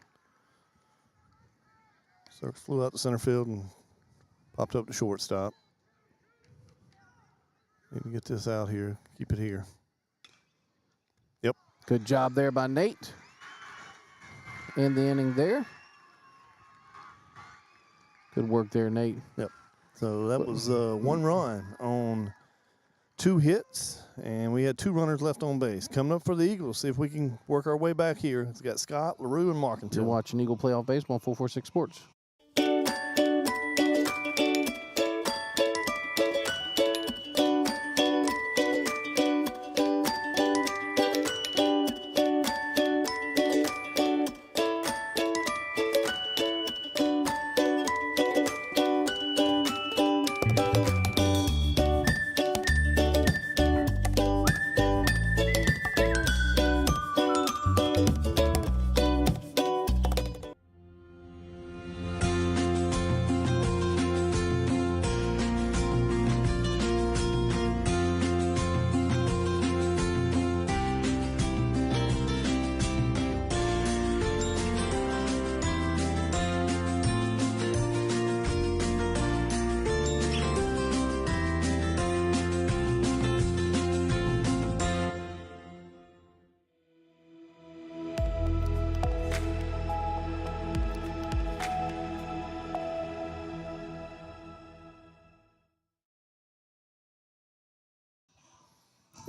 So flew out to center field and popped up to shortstop. Need to get this out here. Keep it here. Yep. Good job there by Nate. In the inning there. Good work there, Nate. Yep. So that was 1 run on 2 hits, and we had 2 runners left on base. Coming up for the Eagles, see if we can work our way back here. It's got Scott, LaRue, and Markenton. You're watching Eagle Playoff Baseball on 446 Sports.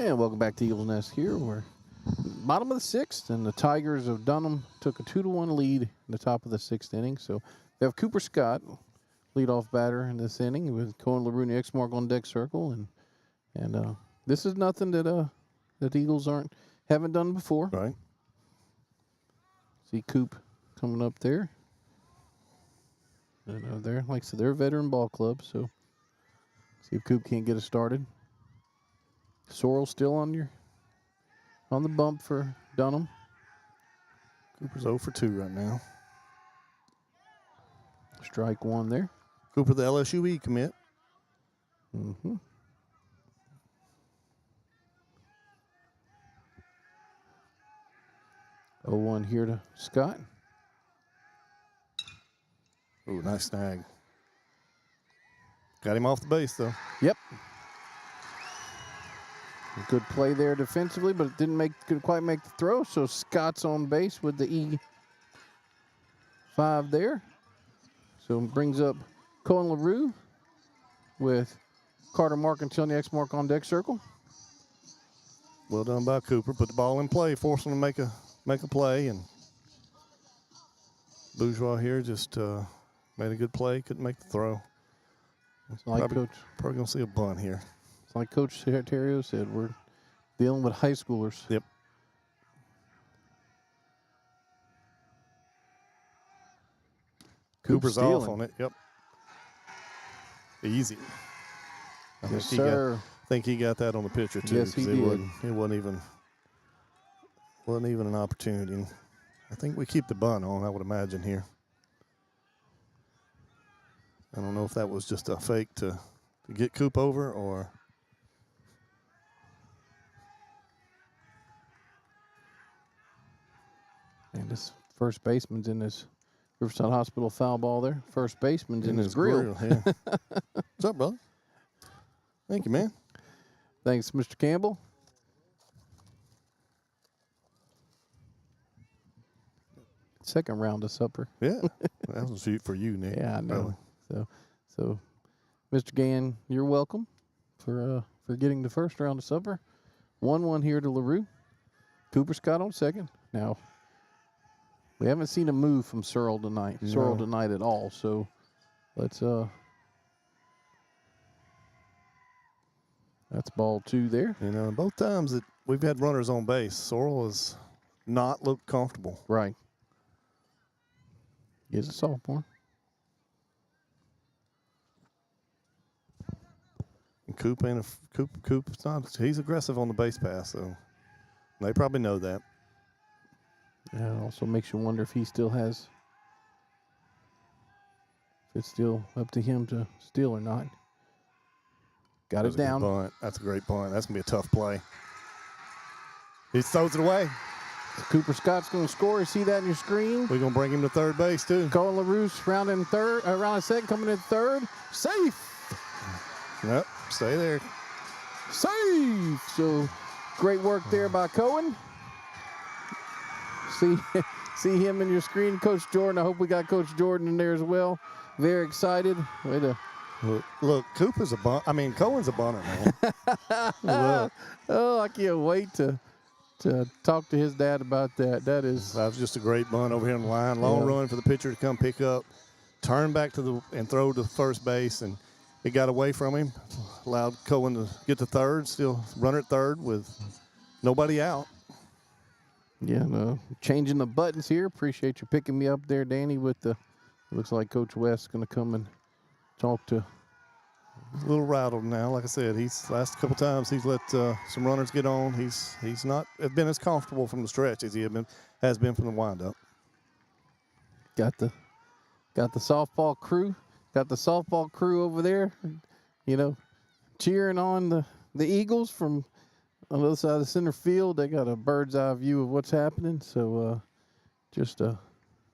And welcome back to Eagles Nest here. We're bottom of the 6th, and the Tigers of Dunham took a 2-1 lead in the top of the 6th inning. So they have Cooper Scott, leadoff batter in this inning, with Cohen LaRue and the X mark on deck circle. And this is nothing that the Eagles haven't done before. Right. See Coop coming up there. And they're, like I said, they're a veteran ball club, so see if Coop can't get us started. Sorrell still on the bump for Dunham. Cooper's 0 for 2 right now. Strike 1 there. Cooper, the LSUE commit. Mm-hmm. Oh, 1 here to Scott. Ooh, nice snag. Got him off the base, though. Yep. Good play there defensively, but it couldn't quite make the throw. So Scott's on base with the E5 there. So it brings up Cohen LaRue with Carter Markentil and the X mark on deck circle. Well done by Cooper. Put the ball in play, force him to make a play, and Bourgeois here just made a good play. Couldn't make the throw. It's like probably gonna see a bunt here. It's like Coach Terrio said, we're dealing with high schoolers. Yep. Cooper's off on it. Yep. Easy. Yes, sir. I think he got that on the pitcher too. Yes, he did. It wasn't even an opportunity. I think we keep the bunt on, I would imagine here. I don't know if that was just a fake to get Coop over or. And this first baseman's in this Riverside Hospital foul ball there. First baseman's in his grill. Yeah. What's up, brother? Thank you, man. Thanks, Mr. Campbell. Second round of supper. Yeah, that was for you, Nick. Yeah, I know. So, Mr. Gann, you're welcome for getting the first round of supper. 1-1 here to LaRue. Cooper Scott on second. Now, we haven't seen a move from Sorrell tonight at all. So, let's that's ball 2 there. You know, both times that we've had runners on base, Sorrell has not looked comfortable. Right. He is a sophomore. And Coop's not. He's aggressive on the base pass, so they probably know that. Yeah, it also makes you wonder if he still has. If it's still up to him to steal or not. Got it down. Bunt. That's a great bunt. That's going to be a tough play. He throws it away. Cooper Scott's going to score. You see that on your screen? We're going to bring him to third base, too. Colin LaRouche round second, coming in third. Safe. Yep, stay there. Safe. So great work there by Cohen. See him in your screen, Coach Jordan. I hope we got Coach Jordan in there as well. Very excited. Way to look, Cooper's Cohen's a bunter, man. Look. Oh, I can't wait to talk to his dad about that. That was just a great bunt over here on the line. Long run for the pitcher to come pick up, turn back and throw to first base, and it got away from him. Allowed Cohen to get to third, still runner at third with nobody out. Yeah, no, changing the buttons here. Appreciate you picking me up there, Danny, with the looks like Coach West's going to come and talk to. He's a little rattled now. Like I said, he's last couple times he's let some runners get on. He's not been as comfortable from the stretch as he has been from the windup. Got the softball crew. Got the softball crew over there, cheering on the Eagles from on the other side of the center field. They got a bird's eye view of what's happening. So just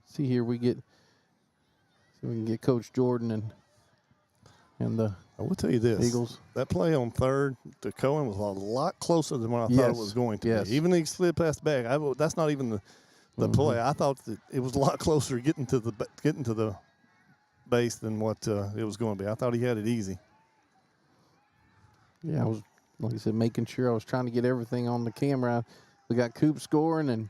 see here we can get Coach Jordan and the I will tell you this. Eagles. That play on third to Cohen was a lot closer than what I thought it was going to be. Even though he slid past the bag, that's not even the play. I thought that it was a lot closer getting to the base than what it was going to be. I thought he had it easy. Yeah, I was, like I said, making sure I was trying to get everything on the camera. We got Coop scoring, and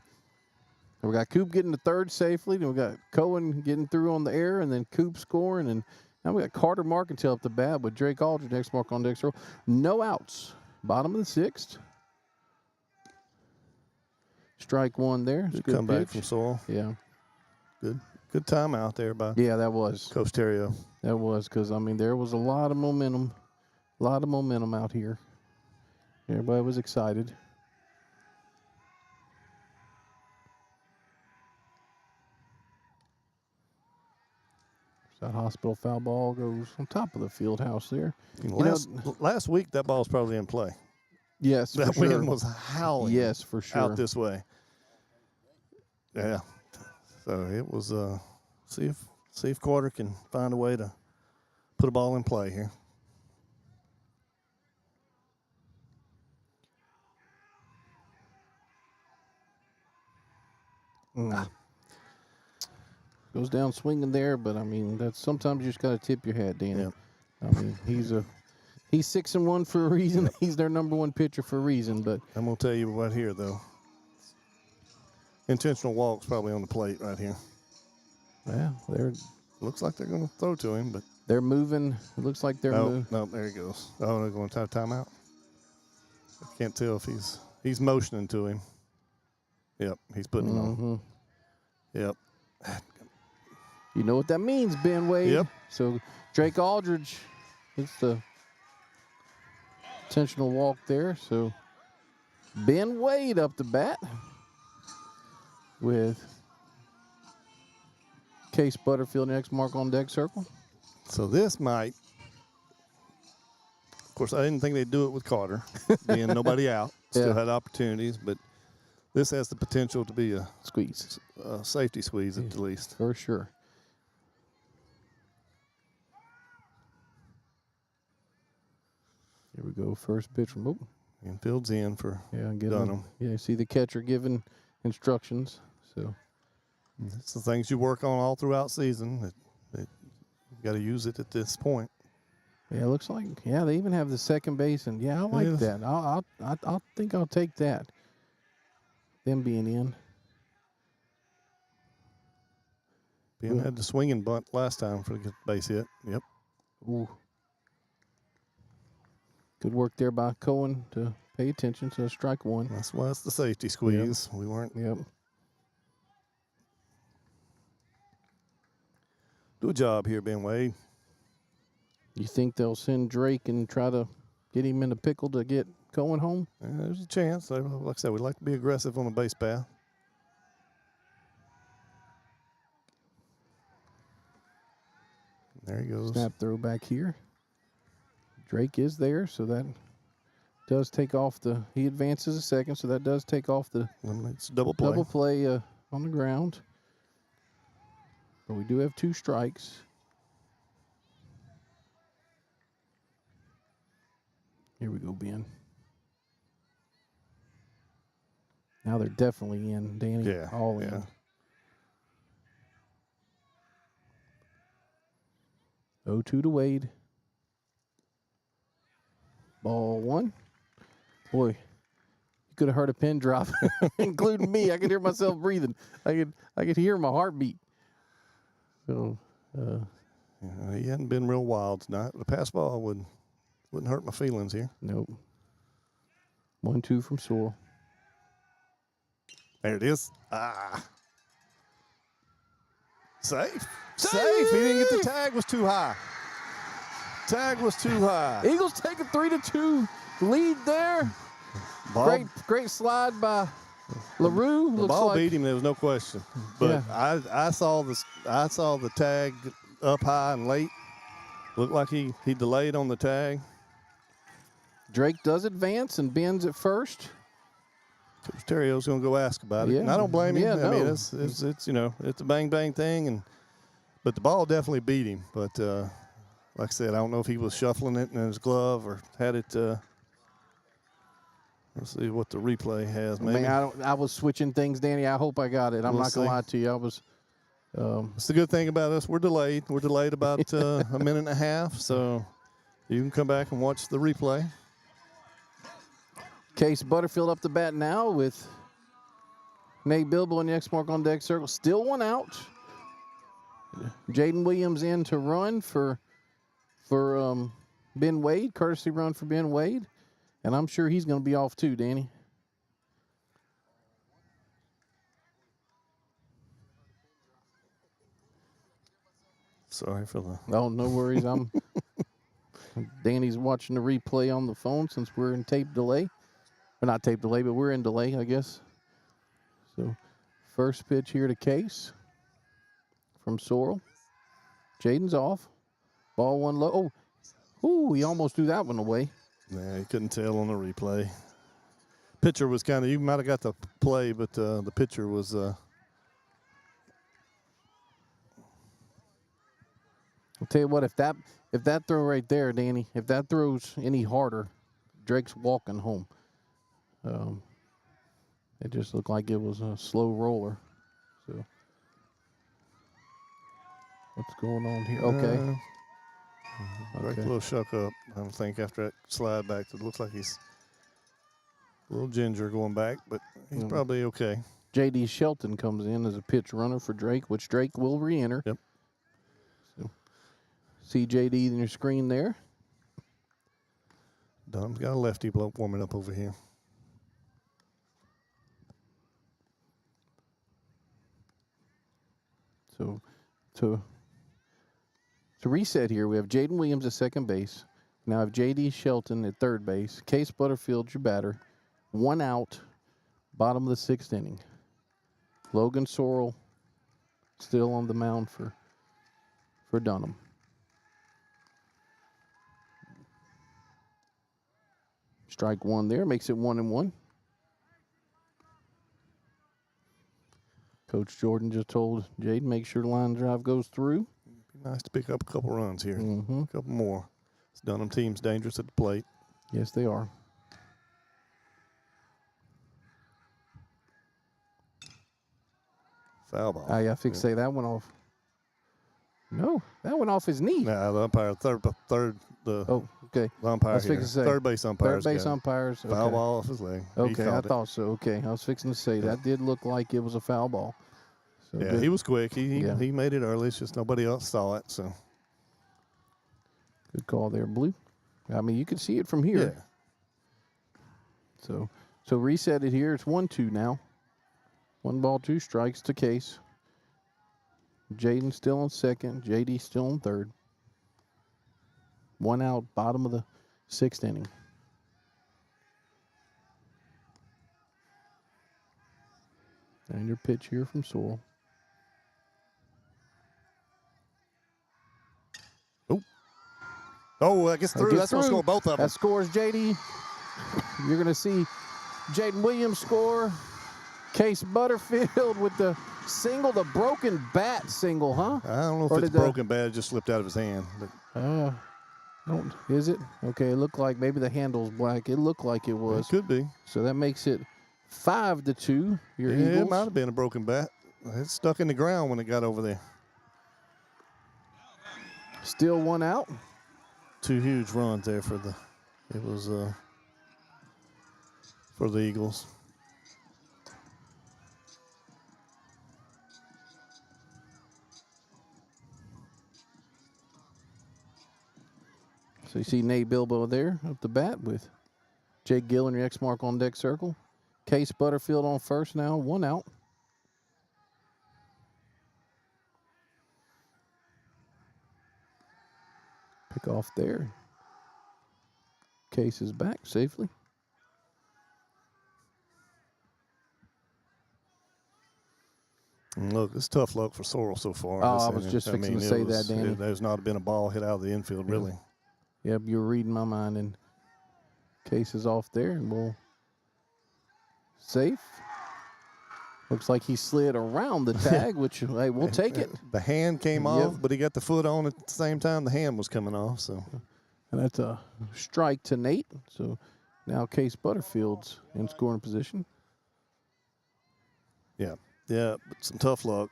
we got Coop getting to third safely. Then we got Cohen getting through on the air, and then Coop scoring. And now we got Carter Marcantel up the bat with Drake Aldridge next mark on deck. No outs. Bottom of the sixth. Strike one there. Good comeback from Sewell. Yeah. Good timeout there by that was Coach Terrio. That was because, there was a lot of momentum. A lot of momentum out here. Everybody was excited. That hospital foul ball goes on top of the field house there. Last week, that ball was probably in play. Yes, for that sure. wind was howling. Yes, for sure. Out this way. Yeah. So it was see if Quarter can find a way to put a ball in play here. Goes down swinging there, but that's sometimes you just got to tip your hat, Danny. Yeah. He's 6-1 for a reason. He's their number one pitcher for a reason. But I'm gonna tell you right here though. Intentional walks probably on the plate right here. Yeah, looks like they're gonna throw to him, but they're moving. It looks like they're moving. No, there he goes. Oh, they're going to have timeout. I can't tell if he's motioning to him. Yep, he's putting it on. Yep. You know what that means, Ben Wade. Yep. So Drake Aldridge, it's the intentional walk there. So Ben Wade up the bat with Case Butterfield next mark on deck circle. So this might, of course, I didn't think they'd do it with Carter, being nobody out. Still had opportunities, but this has the potential to be a squeeze, a safety squeeze at the least. For sure. Here we go. First pitch from Open. Infield's in for Dunham. Yeah, see the catcher giving instructions. So it's the things you work on all throughout season. You got to use it at this point. Yeah, it looks like they even have the second base, and I like that. I think I'll take that. Them being in. Ben had the swinging bunt last time for the base hit. Yep. Ooh. Good work there by Cohen to pay attention to strike one. That's why it's the safety squeeze. Yep. We weren't. Yep. Do a job here, Ben Wade. You think they'll send Drake and try to get him in the pickle to get Cohen home? There's a chance. Like I said, we'd like to be aggressive on the base path. There he goes. Snap throw back here. Drake is there, so that does take off he advances a second, so that does take off the Eliminates double play. double play on the ground. But we do have 2 strikes. Here we go, Ben. Now they're definitely in, Danny. Yeah, All yeah. in. 0-2 to Wade. Ball 1. Boy, you could have heard a pin drop, including me. I could hear myself breathing. I could hear my heartbeat. So, he hadn't been real wild tonight. The pass ball wouldn't hurt my feelings here. nope. 1-2 from Sorrell. There it is. Safe. Safe. He didn't get the tag. Was too high. Tag was too high. Eagles take a 3-2 lead there. Ball, Great slide by LaRue. the Looks ball like beat him. There was no question. But I saw the tag up high and late. Looked like he delayed on the tag. Drake does advance and bends at first. Coach Terrio's going to go ask about it. Yeah. And I don't blame him. Yeah, I mean, no. it's it's a bang thing, but the ball definitely beat him. But like I said, I don't know if he was shuffling it in his glove or had it. Let's see what the replay has. Maybe. I was switching things, Danny. I hope I got it. I'm not going to lie to you. I was. It's the good thing about us. We're delayed. We're delayed about a minute and a half, so you can come back and watch the replay. Case Butterfield up the bat now with Nate Bilbo in the X mark on deck circle. Still 1 out. Jaden Williams in to run for Ben Wade, courtesy run for Ben Wade. And I'm sure he's going to be off too, Danny. Sorry for the. Oh, no worries. Danny's watching the replay on the phone since we're in tape delay. Or not tape delay, but we're in delay, I guess. So, first pitch here to Case from Sorrell. Jaden's off. Ball 1 low. Oh, he almost threw that one away. Yeah, you couldn't tell on the replay. Pitcher was kind of. You might have got the play, but the pitcher was. I'll tell you what, if that throw right there, Danny, if that throws any harder, Drake's walking home. It just looked like it was a slow roller. So, what's going on here? Okay. Drake a little shook up, I think, after that slide back. It looks like he's a little ginger going back, but he's probably okay. J.D. Shelton comes in as a pitch runner for Drake, which Drake will re-enter. Yep. So, see J.D. in your screen there. Dunham's got a lefty bloke warming up over here. So, to reset here, we have Jaden Williams at second base. Now I have J.D. Shelton at third base. Case Butterfield, your batter. 1 out, bottom of the 6th inning. Logan Sorrell still on the mound for Dunham. Strike 1 there, makes it 1-1. Coach Jordan just told Jaden, make sure the line drive goes through. Be nice to pick up a couple runs here. Mm-hmm. A couple more. This Dunham team's dangerous at the plate. Yes, they are. Foul ball. I got to fixate that one off. No, that went off his knee. Nah, the umpire, third. Oh, okay. The umpire I was here. fixing to say. Third base umpire. Third base umpires. Okay. Foul ball off his leg. He Okay, I called it. thought so. Okay, I was fixing to say that did look like it was a foul ball. So Yeah, good. he was quick. He Yeah. made it early. It's just nobody else saw it. So Good call there, Blue. I mean, you can see it from here. yeah. So reset it here. It's 1-2 now. 1 ball, 2 strikes to Case. Jaden still on second. JD still on third. 1 out, bottom of the 6th inning. And your pitch here from Sorrell. Oh, I guess through. That's going to score both of them. That scores JD. You're going to see Jaden Williams score. Case Butterfield with the single, the broken bat single, huh? I don't know if it's broken bat. It just slipped out of his hand. But. Is it? Okay, it looked like maybe the handle's black. It looked like it was. It could be. So that makes it 5-2. Your Eagles. It might have been a broken bat. It stuck in the ground when it got over there. Still one out. 2 huge runs there for the Eagles. So you see Nate Bilbo there up the bat with Jake Gill and your X mark on deck circle. Case Butterfield on first now, 1 out. Pick off there. Case is back safely. And look, it's tough luck for Sorrell so far. I was just fixing to say that, Danny. There's not been a ball hit out of the infield, really. Yep, you're reading my mind. And Case is off there, and we'll safe. Looks like he slid around the tag, which, hey, we'll take it. The hand came off, but he got the foot on at the same time the hand was coming off. So, and that's a strike to Nate. So now Case Butterfield's in scoring position. Yeah, but some tough luck.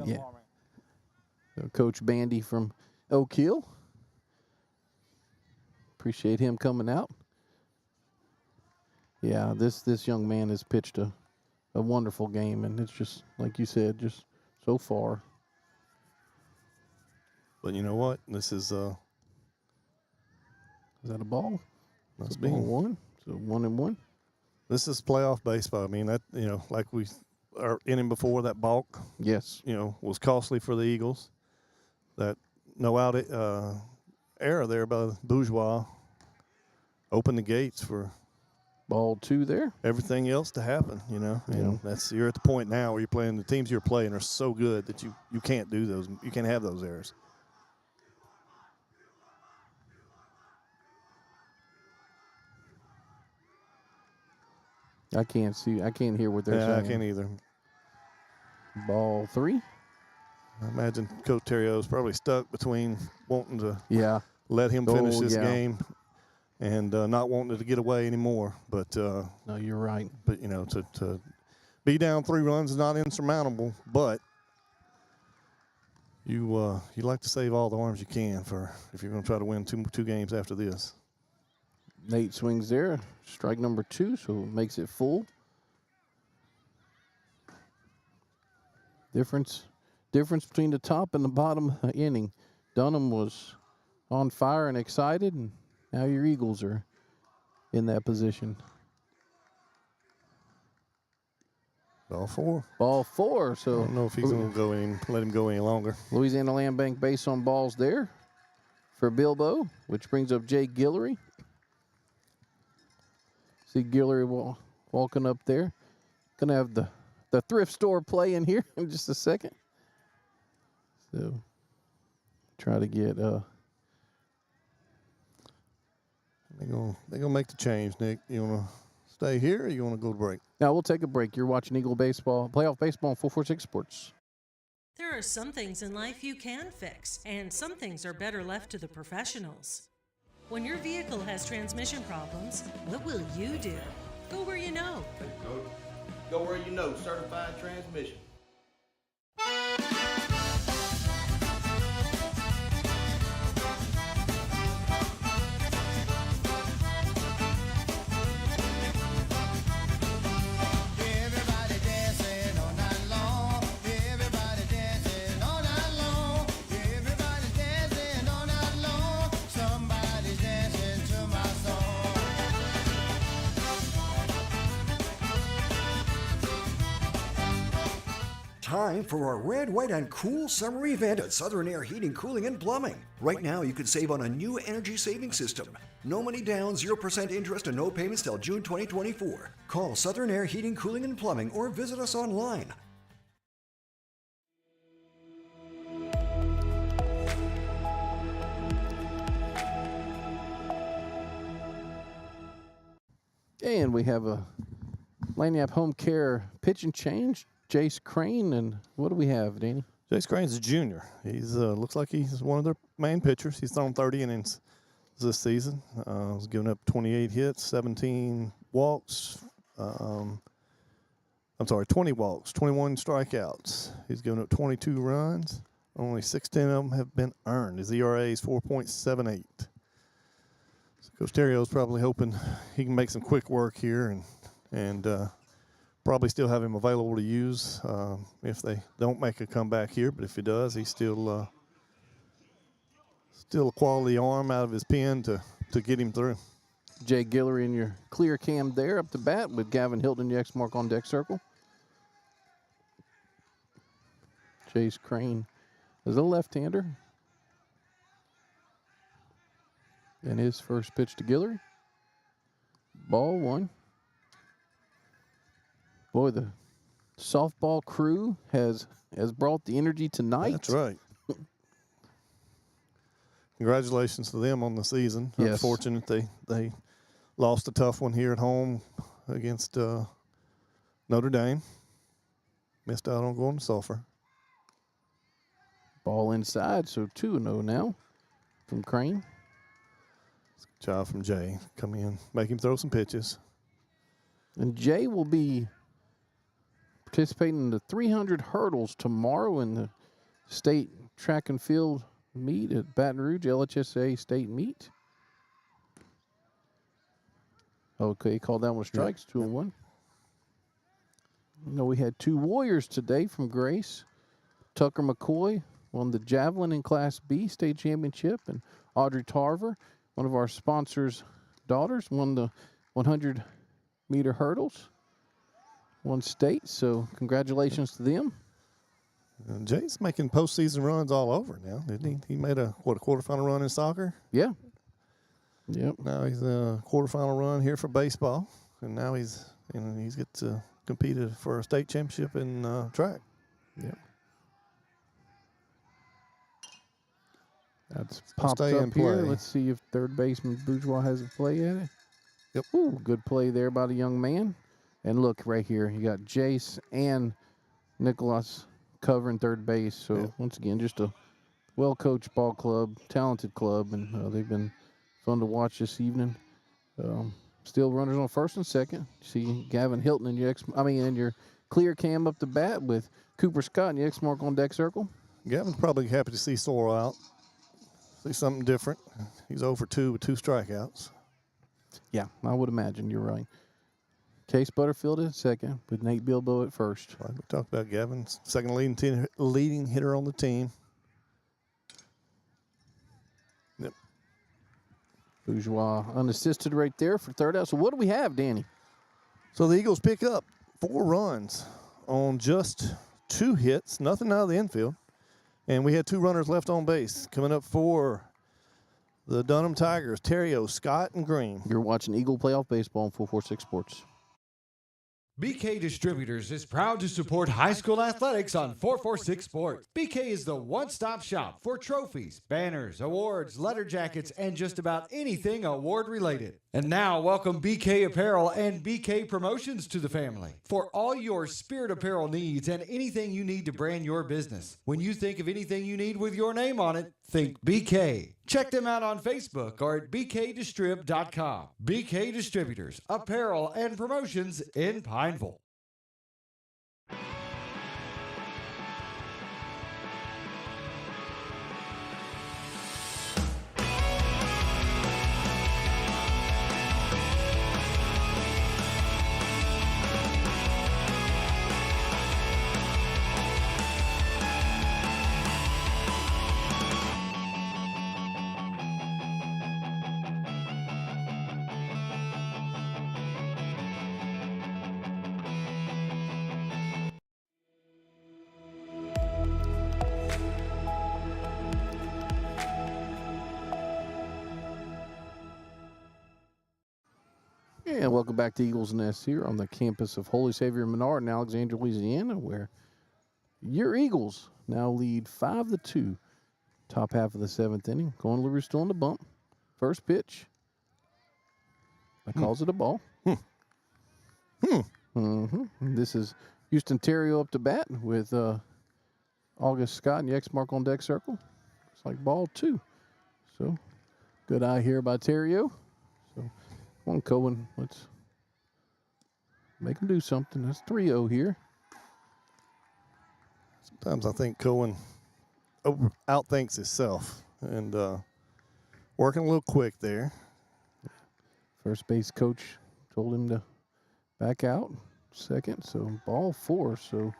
Yeah. So Coach Bandy from Oak Hill. Appreciate him coming out. Yeah, this young man has pitched a wonderful game, and it's just, like you said, just so far. But you know what? This is that a ball? Must be 1. So 1-1. This is playoff baseball. I mean, that, like we are inning before, that balk, yes, was costly for the Eagles. That no out error there by Bourgeois opened the gates for ball 2 there. Everything else to happen, That's, you're at the point now where you're playing, the teams you're playing are so good that you can't do those. You can't have those errors. I can't hear what they're saying. I can't either. Ball 3. I imagine Coach Terrio's probably stuck between wanting to let him finish this game and not wanting to get away anymore. But no, you're right. But to be down 3 runs is not insurmountable. But you like to save all the arms you can for if you're going to try to win two games after this. Nate swings there, strike number 2, so it makes it full. Difference between the top and the bottom inning. Dunham was on fire and excited, and now your Eagles are in that position. Ball 4. Ball 4. So I don't know if he's going to let him go any longer. Louisiana Land Bank base on balls there for Bilbo, which brings up Jay Guillory. See Guillory walking up there. Gonna have the thrift store play in here in just a second. So try to get They're gonna make the change, Nick. You wanna stay here or you wanna go to break? Now we'll take a break. You're watching Eagle Baseball, Playoff Baseball on 446 Sports. There are some things in life you can fix, and some things are better left to the professionals. When your vehicle has transmission problems, what will you do? Go where you know. Go where you know. Certified Transmission. Time for our red, white, and cool summer event at Southern Air Heating, Cooling, and Plumbing. Right now, you can save on a new energy saving system. No money down, 0% interest, and no payments till June 2024. Call Southern Air Heating, Cooling, and Plumbing or visit us online. And we have a Lanyap Home Care pitch and change. Jace Crane, and what do we have, Danny? Jace Crane's a junior. He's looks like he's one of their main pitchers. He's thrown 30 innings this season. He's given up 28 hits, 17 walks. 20 walks, 21 strikeouts. He's given up 22 runs. Only 16 of them have been earned. His ERA is 4.78. So Coach Terrio's probably hoping he can make some quick work here and probably still have him available to use if they don't make a comeback here. But if he does, he's still a quality arm out of his pen to get him through. Jay Guillory in your clear cam there up to bat with Gavin Hilton in your X mark on deck circle. Jace Crane is a left-hander. And his first pitch to Guillory. Ball one. Boy, the softball crew has brought the energy tonight. That's right. Congratulations to them on the season. Yes. Unfortunate they lost a tough one here at home against Notre Dame. Missed out on going to Sulphur. Ball inside, so 2-0 now from Crane. Good job from Jay. Come in, make him throw some pitches. And Jay will be participating in the 300 hurdles tomorrow in the state track and field meet at Baton Rouge, LHSA state meet. Okay, called that one strikes, 2-1. You know, we had 2 Warriors today from Grace. Tucker McCoy won the javelin in Class B state championship, and Audrey Tarver, one of our sponsors' daughters, won the 100-meter hurdles. Won state, so congratulations to them. Jay's making postseason runs all over now, didn't he? He made a quarterfinal run in soccer? Yeah. Yep. Now he's a quarterfinal run here for baseball, and now he's get to compete for a state championship in track. Yep. That's popped up here. Let's see if third baseman Bourgeois has a play at it. Yep. Ooh, good play there by the young man. And look right here, you got Jace and Nicholas covering third base. So once again, just a well-coached ball club, talented club, and they've been fun to watch this evening. Still runners on first and second. See Gavin Hilton in your clear cam up the bat with Cooper Scott in your X mark on deck circle. Gavin's probably happy to see Sorrell out. See something different. He's 0 for 2 with 2 strikeouts. Yeah, I would imagine you're right. Case Butterfield at second with Nate Bilbo at first. Right, we talked about Gavin's second leading hitter on the team. Yep. Bourgeois unassisted right there for third out. So what do we have, Danny? So the Eagles pick up 4 runs on just 2 hits, nothing out of the infield. And we had 2 runners left on base. Coming up for the Dunham Tigers, Terrio, Scott, and Green. You're watching Eagle Playoff Baseball on 446 Sports. BK Distributors is proud to support high school athletics on 446 Sports. BK is the one-stop shop for trophies, banners, awards, letter jackets, and just about anything award-related. And now, welcome BK Apparel and BK Promotions to the family. For all your spirit apparel needs and anything you need to brand your business. When you think of anything you need with your name on it, think BK. Check them out on Facebook or at bkdistrib.com. BK Distributors, apparel and promotions in Pineville. And welcome back to Eagles Nest here on the campus of Holy Savior Menard in Alexandria, Louisiana, where your Eagles now lead 5-2. Top half of the 7th inning. Going LaRue still on the bump. First pitch. That calls it a ball. This is Houston Terrio up to bat with August Scott and the X mark on deck circle. It's like ball 2. So good eye here by Terrio. So come on, Cohen. Let's make him do something. That's 3-0 here. Sometimes I think Cohen outthinks himself and working a little quick there. First base coach told him to back out. Second, so ball 4. So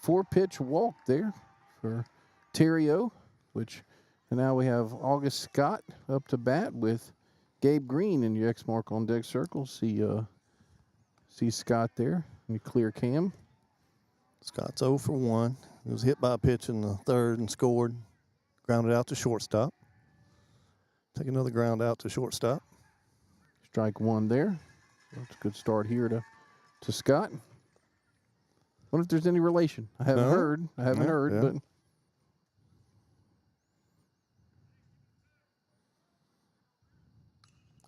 4-pitch walk there for Terrio, and now we have August Scott up to bat with Gabe Green in your X mark on deck circle. See Scott there in your clear cam. Scott's 0 for 1. He was hit by a pitch in the third and scored. Grounded out to shortstop. Take another ground out to shortstop. Strike 1 there. That's a good start here to Scott. Wonder if there's any relation. I haven't heard, yeah. but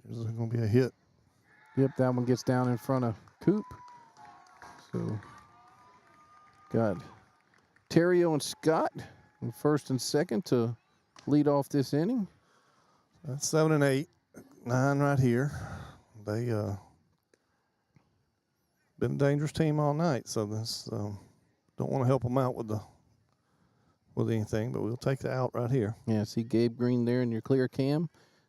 there's going to be a hit. yep, that one gets down in front of Coop. So got Terrio and Scott in first and second to lead off this inning. That's 7 and 8, 9 right here. They been a dangerous team all night, so this don't want to help them out with anything, but we'll take the out right here. Yeah, see Gabe Green there in your clear cam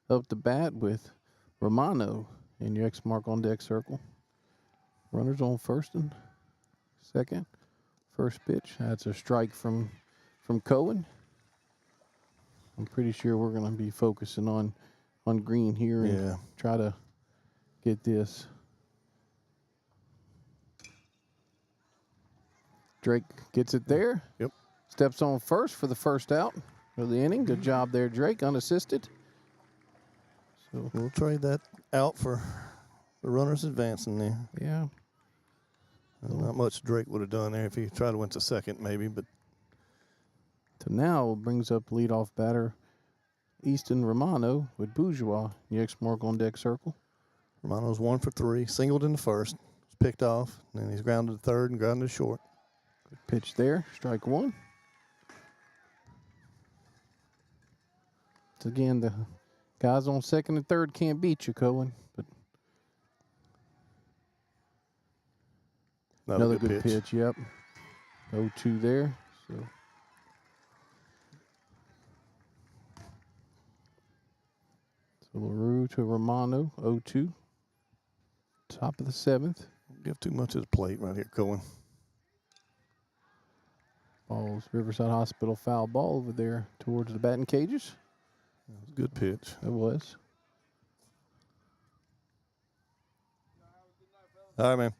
up to bat with Romano in your X mark on deck circle. Runners on first and second. First pitch. That's a strike from Cohen. I'm pretty sure we're going to be focusing on Green here and try to get this. Drake gets it there. Yep. Steps on first for the first out of the inning. Good job there, Drake, unassisted. So we'll trade that out for the runners advancing there. Yeah. Not much Drake would have done there if he tried to went to second, maybe, but. To now brings up leadoff batter Easton Romano with Bourgeois. The X mark on deck circle. Romano's 1 for 3, singled in the first, was picked off, and then he's grounded to third and grounded to short. Good pitch there, strike 1. So again, the guys on second and third can't beat you, Cohen. But another good pitch. Yep. 0-2 there. So LaRue to Romano, 0-2. Top of the 7th. Don't give too much of the plate right here, Cohen. Balls, Riverside Hospital foul ball over there towards the batting cages. That was a good pitch. It was. All right, man.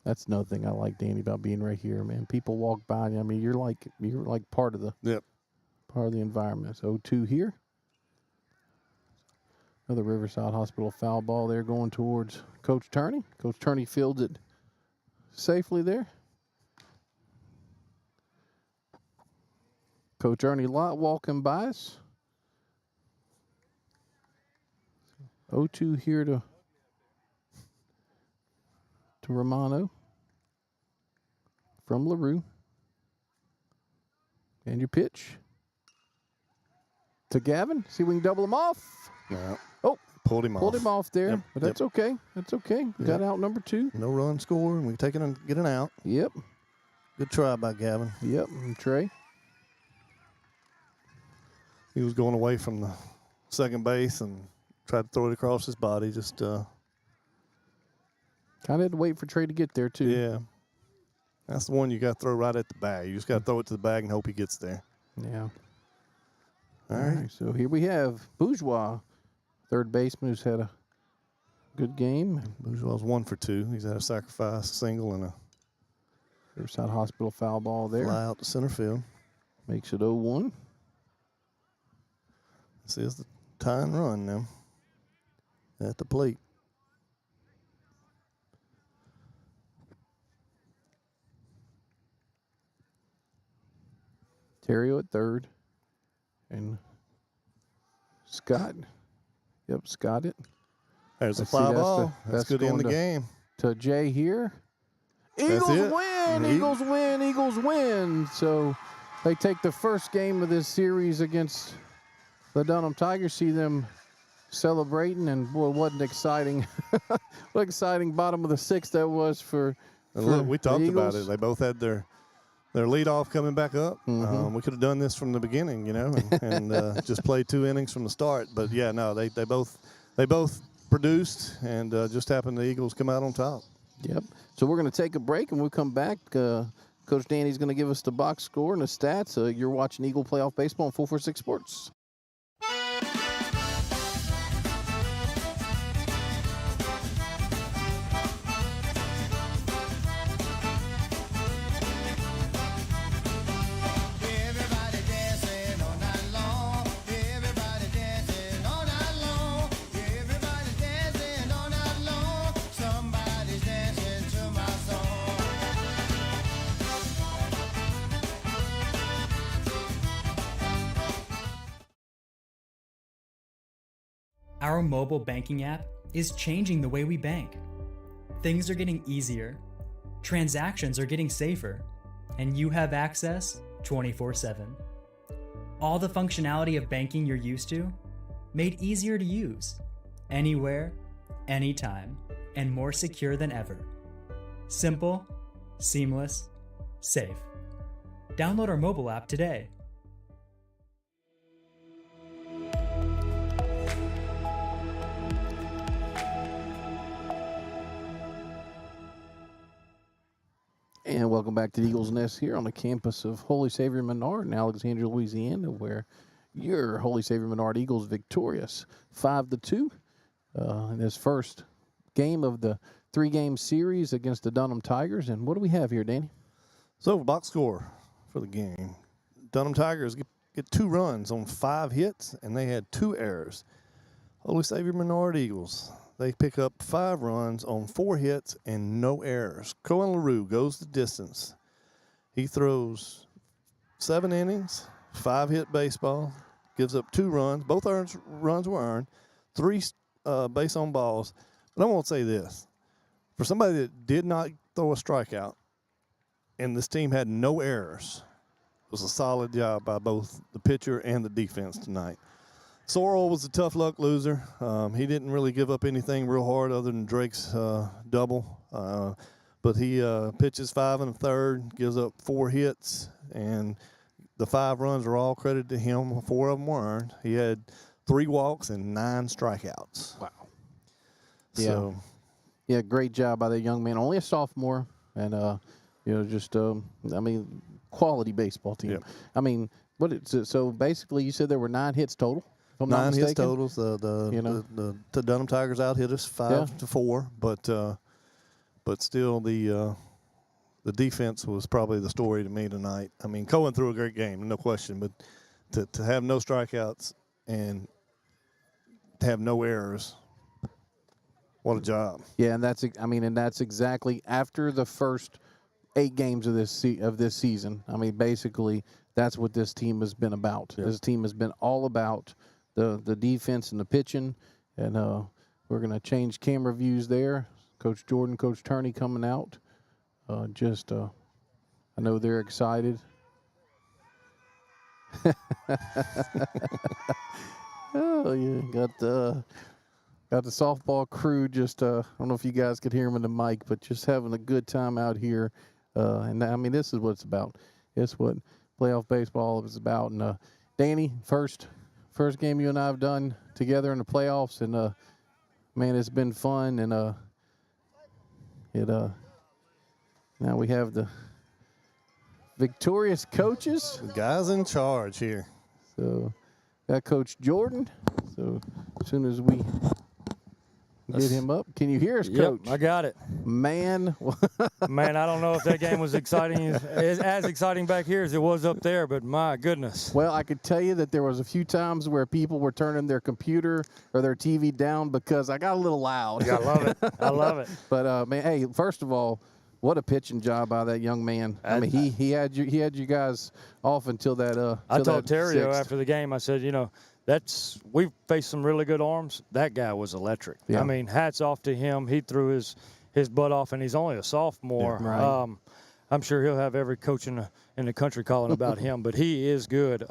That's another thing I like, Danny, about being right here, man. People walk by you. I mean, you're like part of the part of the environment. So 0-2 here. Another Riverside Hospital foul ball there going towards Coach Turney. Coach Turney fields it safely there. Coach Ernie Lott walking by us. 0-2 here to Romano from LaRue. And your pitch to Gavin. See if we can double him off. No. Oh, pulled him off. Pulled him off there, Yep. but that's okay. That's okay. We got out number 2. No run score, and we take it and get an out. Yep. Good try by Gavin. Yep, and Trey. He was going away from the second base and tried to throw it across his body. Just kind of had to wait for Trey to get there, too. Yeah. That's the one you got to throw right at the bag. You just got to throw it to the bag and hope he gets there. Yeah. All right. So here we have Bourgeois, third baseman, who's had a good game. Bourgeois 1 for 2. He's had a sacrifice single and a Riverside Hospital foul ball there. fly out to center field. Makes it 0-1. This is the tying run now at the plate. Terrio at third. And Scott. Yep, Scott it. There's a Let's see, fly that's the- ball. that's That's good in the going game. To Jay here. That's Eagles it. win! Eagles win! Eagles win! So they take the first game of this series against the Dunham Tigers. See them celebrating, and boy, what an exciting, what exciting bottom of the sixth that was for. And look, we talked about Eagles. it. They both had their lead off coming back up. Mm-hmm. We could have done this from the beginning, and just played 2 innings from the start. But yeah, no, they both produced, and just happened the Eagles come out on top. Yep. So we're going to take a break, and we'll come back. Coach Danny's going to give us the box score and the stats. You're watching Eagle Playoff Baseball on 446 Sports. Our mobile banking app is changing the way we bank. Things are getting easier, transactions are getting safer, and you have access 24/7. All the functionality of banking you're used to, made easier to use, anywhere, anytime, and more secure than ever. Simple, seamless, safe. Download our mobile app today. And welcome back to the Eagles Nest here on the campus of Holy Savior Menard in Alexandria, Louisiana, where your Holy Savior Menard Eagles victorious 5-2 in this first game of the 3-game series against the Dunham Tigers. And what do we have here, Danny? So box score for the game. Dunham Tigers get 2 runs on 5 hits, and they had 2 errors. Holy Savior Menard Eagles, they pick up 5 runs on 4 hits and no errors. Cohen LaRue goes the distance. He throws 7 innings, 5-hit baseball, gives up 2 runs. Both runs were earned, 3 base on balls. But I want to say this. For somebody that did not throw a strikeout and this team had no errors, it was a solid job by both the pitcher and the defense tonight. Sorrell was a tough luck loser. He didn't really give up anything real hard other than Drake's double. But he pitches 5 1/3, gives up 4 hits, and the 5 runs are all credited to him. 4 of them were earned. He had 3 walks and 9 strikeouts. Wow. So, yeah, great job by that young man. Only a sophomore, and just quality baseball team. Yep. I mean, so basically, you said there were 9 hits total. If I'm not 9 hits mistaken? totals. The Dunham Tigers out hit us 5-4, but still the defense was probably the story to me tonight. I mean, Cohen threw a great game, no question, but to have no strikeouts and to have no errors, what a job. Yeah, and that's exactly after the first 8 games of this season. I mean, basically, that's what this team has been about. Yeah. This team has been all about the defense and the pitching, and we're going to change camera views there. Coach Jordan, Coach Turney coming out. I know they're excited. Oh, yeah, got the softball crew just, I don't know if you guys could hear them in the mic, but just having a good time out here. And, I mean, this is what it's about. It's what playoff baseball is about. And, Danny, first game you and I have done together in the playoffs, and, man, it's been fun. And now we have the victorious coaches. The guys in charge here. So got Coach Jordan. So as soon as we get him up, can you hear us, Coach? Yep, I got it. Man, Man, I don't know if that game was exciting as exciting back here as it was up there, but my goodness. well, I could tell you that there was a few times where people were turning their computer or their TV down because I got a little loud. I love it. I love it. But man, hey, first of all, what a pitching job by that young man. I mean, he had you guys off until that. I till told that Terrio sixth. after the game, I said, we've faced some really good arms. That guy was electric. Yeah. I mean, hats off to him. He threw his butt off, and he's only a sophomore. Yeah, right. I'm sure he'll have every coach in the country calling about him, but he is good.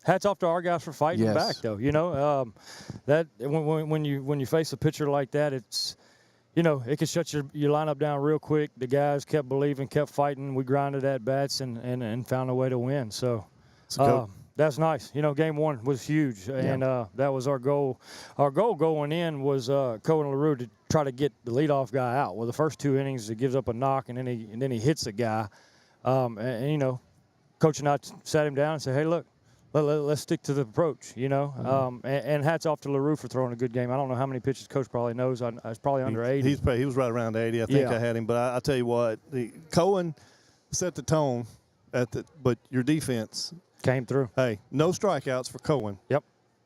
Hats off to our guys for fighting back, though. You know, that when you face a pitcher like that, it's, you know, it can shut your lineup down real quick. The guys kept believing, kept fighting. We grinded at bats and found a way to win. So that's nice. You know, game one was huge, and that was our goal. Our goal going in was Cohen LaRue to try to get the leadoff guy out. Well, the first 2 innings, he gives up a knock, and then he hits the guy. And you know, Coach and I sat him down and said, hey, look, let's stick to the approach, you know. And hats off to LaRue for throwing a good game. I don't know how many pitches Coach probably knows. I was probably under 80. He was right around 80. I think I had him. But I tell you what, Cohen set the tone but your defense came through. Hey, no strikeouts for Cohen. Yep.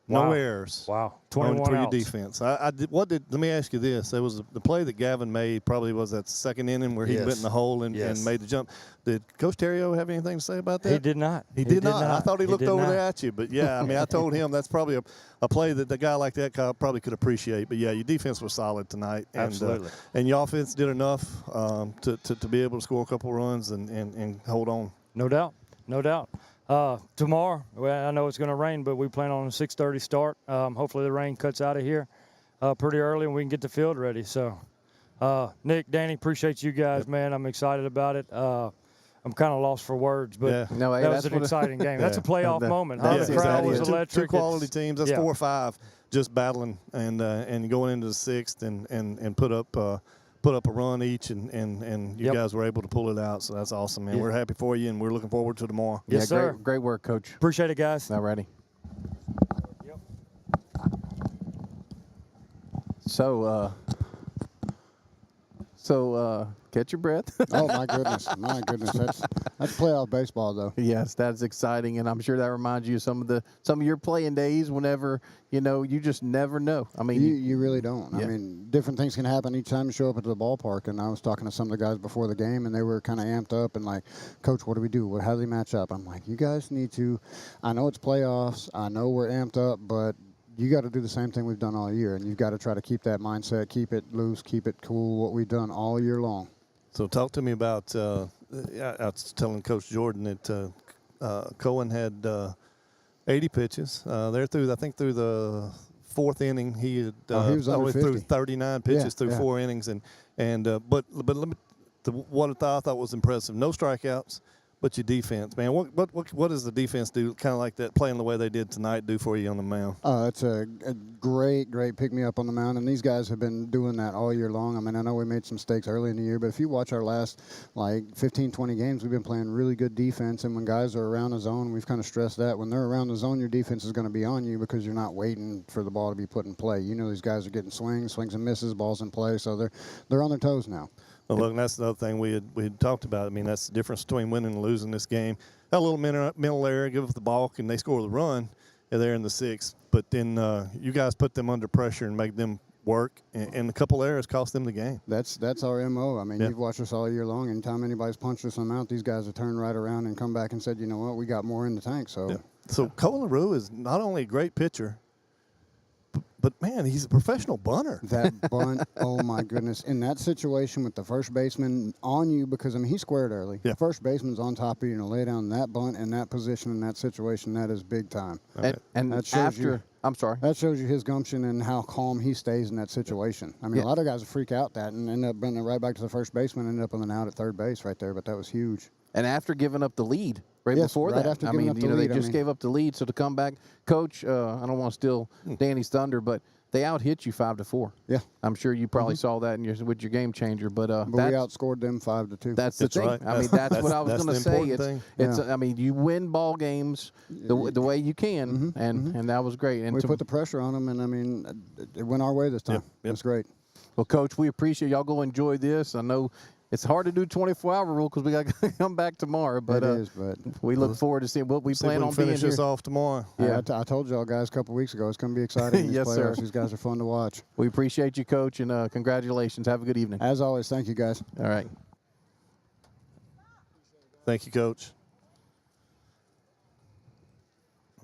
No errors. Wow. 21 for your outs. defense. Let me ask you this. There was the play that Gavin made, probably was that second inning where he went in the hole and made the jump. Did Coach Terrio have anything to say about that? He did not. He did not. I thought he looked over there at you. But, yeah, I mean, I told him that's probably a play that the guy like that probably could appreciate. But, yeah, your defense was solid tonight. And, Absolutely. And your offense did enough to be able to score a couple runs and hold on. No doubt. No doubt. Tomorrow, well, I know it's going to rain, but we plan on a 6:30 start. Hopefully the rain cuts out of here pretty early and we can get the field ready. So, Nick, Danny, appreciate you guys, man. I'm excited about it. I'm kind of lost for words, but that was an exciting game. That's a playoff moment. The crowd was electric. Two quality teams. That's 4 or 5 just battling and going into the 6th and put up a run each, and you guys were able to pull it out, so that's awesome, man. We're happy for you, and we're looking forward to tomorrow. Yes, sir. Great work, Coach. Appreciate it, guys. All righty. So, catch your breath. Oh, my goodness. My goodness. That's playoff baseball, though. Yes, that's exciting, and I'm sure that reminds you of some of your playing days whenever, you know, you just never know. I mean, you really don't. I mean, different things can happen each time you show up at the ballpark, and I was talking to some of the guys before the game, and they were kind of amped up and like, Coach, what do we do? How do they match up? I'm like, you guys need to – I know it's playoffs. I know we're amped up, but – you got to do the same thing we've done all year, and you've got to try to keep that mindset, keep it loose, keep it cool, what we've done all year long. So talk to me about I was telling Coach Jordan that Cohen had 80 pitches. They're through, I think, through the 4th inning. He had he was under 50. through 39 pitches through 4 innings. But let me, what I thought was impressive, no strikeouts. But your defense, man, what does the defense do, kind of like that, playing the way they did tonight, do for you on the mound? It's a great pick-me-up on the mound, and these guys have been doing that all year long. I mean, I know we made some mistakes early in the year, but if you watch our last, 15, 20 games, we've been playing really good defense, and when guys are around the zone, we've kind of stressed that. When they're around the zone, your defense is going to be on you because you're not waiting for the ball to be put in play. You know these guys are getting swings and misses, balls in play, so they're on their toes now. Well, look, that's the other thing we had talked about. I mean, that's the difference between winning and losing this game. That little mental error, give up the balk, and they score the run there in the 6th. But then you guys put them under pressure and make them work, and a couple errors cost them the game. That's our MO. I mean, you've watched us all year long. Anytime anybody's punched us on the mount, these guys have turned right around and come back and said, you know what, we got more in the tank. So Cole LaRue is not only a great pitcher, but, man, he's a professional bunter. That bunt, oh, my goodness. In that situation with the first baseman on you, because, I mean, he squared early. Yeah. First baseman's on top of you, lay down that bunt in that position in that situation, that is big time. And that shows after – I'm sorry. That shows you his gumption and how calm he stays in that situation. I mean, a lot of guys will freak out that and end up bringing it right back to the first baseman, ended up on an out at third base right there, but that was huge. And after giving up the lead before that. After they just gave up the lead. So to come back, Coach, I don't want to steal Danny's thunder, but they out-hit you 5-4. Yeah. I'm sure you probably saw that with your game changer. But we outscored them 5-2. That's the thing. Right. I mean, that's what I was going to say. It's I mean, you win ball games the way you can, and that was great. And we put the pressure on them, and, I mean, it went our way this time. It was great. Well, Coach, we appreciate y'all. Go enjoy this. I know it's hard to do 24-hour rule because we got to come back tomorrow. But, but we look forward to seeing what we plan on being finish here. this off tomorrow. Yeah, I told y'all guys a couple weeks ago it's going to be exciting. In these playoffs. Sir. These guys are fun to watch. We appreciate you, Coach, and congratulations. Have a good evening. As always, thank you, guys. All right. Thank you, Coach.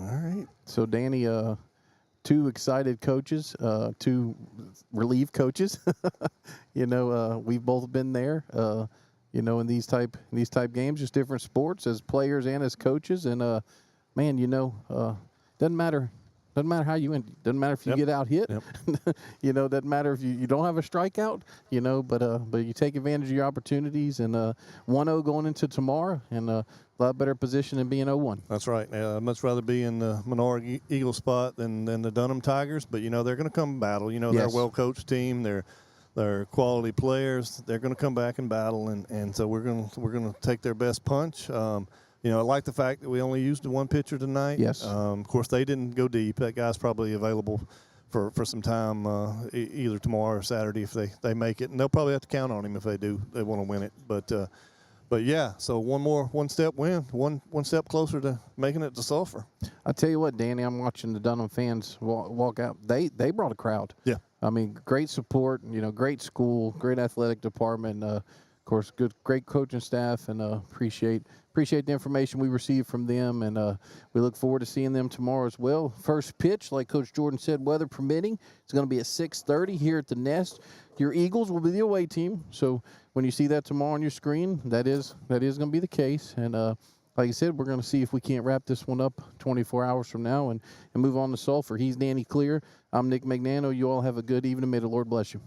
All right. So, Danny, two excited coaches, two relief coaches. We've both been there. In these type games, just different sports as players and as coaches. And doesn't matter how you end. Doesn't matter if you get out hit. Doesn't matter if you don't have a strikeout. But you take advantage of your opportunities. And 1-0 going into tomorrow, and a lot better position than being 0-1. That's right. I'd much rather be in the Menard Eagles spot than the Dunham Tigers. But they're going to come battle. They're a well-coached team. They're quality players. They're going to come back and battle, and so we're going to take their best punch. I like the fact that we only used the one pitcher tonight. Yes. Of course, they didn't go deep. That guy's probably available for some time either tomorrow or Saturday if they make it, and they'll probably have to count on him if they do. They want to win it, but yeah. So one step win, one step closer to making it to Sulphur. I tell you what, Danny, I'm watching the Dunham fans walk out. They brought a crowd. Yeah. I mean, great support. Great school, great athletic department. Of course, great coaching staff, and appreciate the information we received from them, and we look forward to seeing them tomorrow as well. First pitch, like Coach Jordan said, weather permitting, it's going to be at 6:30 here at the Nest. Your Eagles will be the away team, so when you see that tomorrow on your screen, that is going to be the case. And like I said, we're going to see if we can't wrap this one up 24 hours from now and move on to Sulphur. He's Danny Clear. I'm Nick Magnano. You all have a good evening. May the Lord bless you.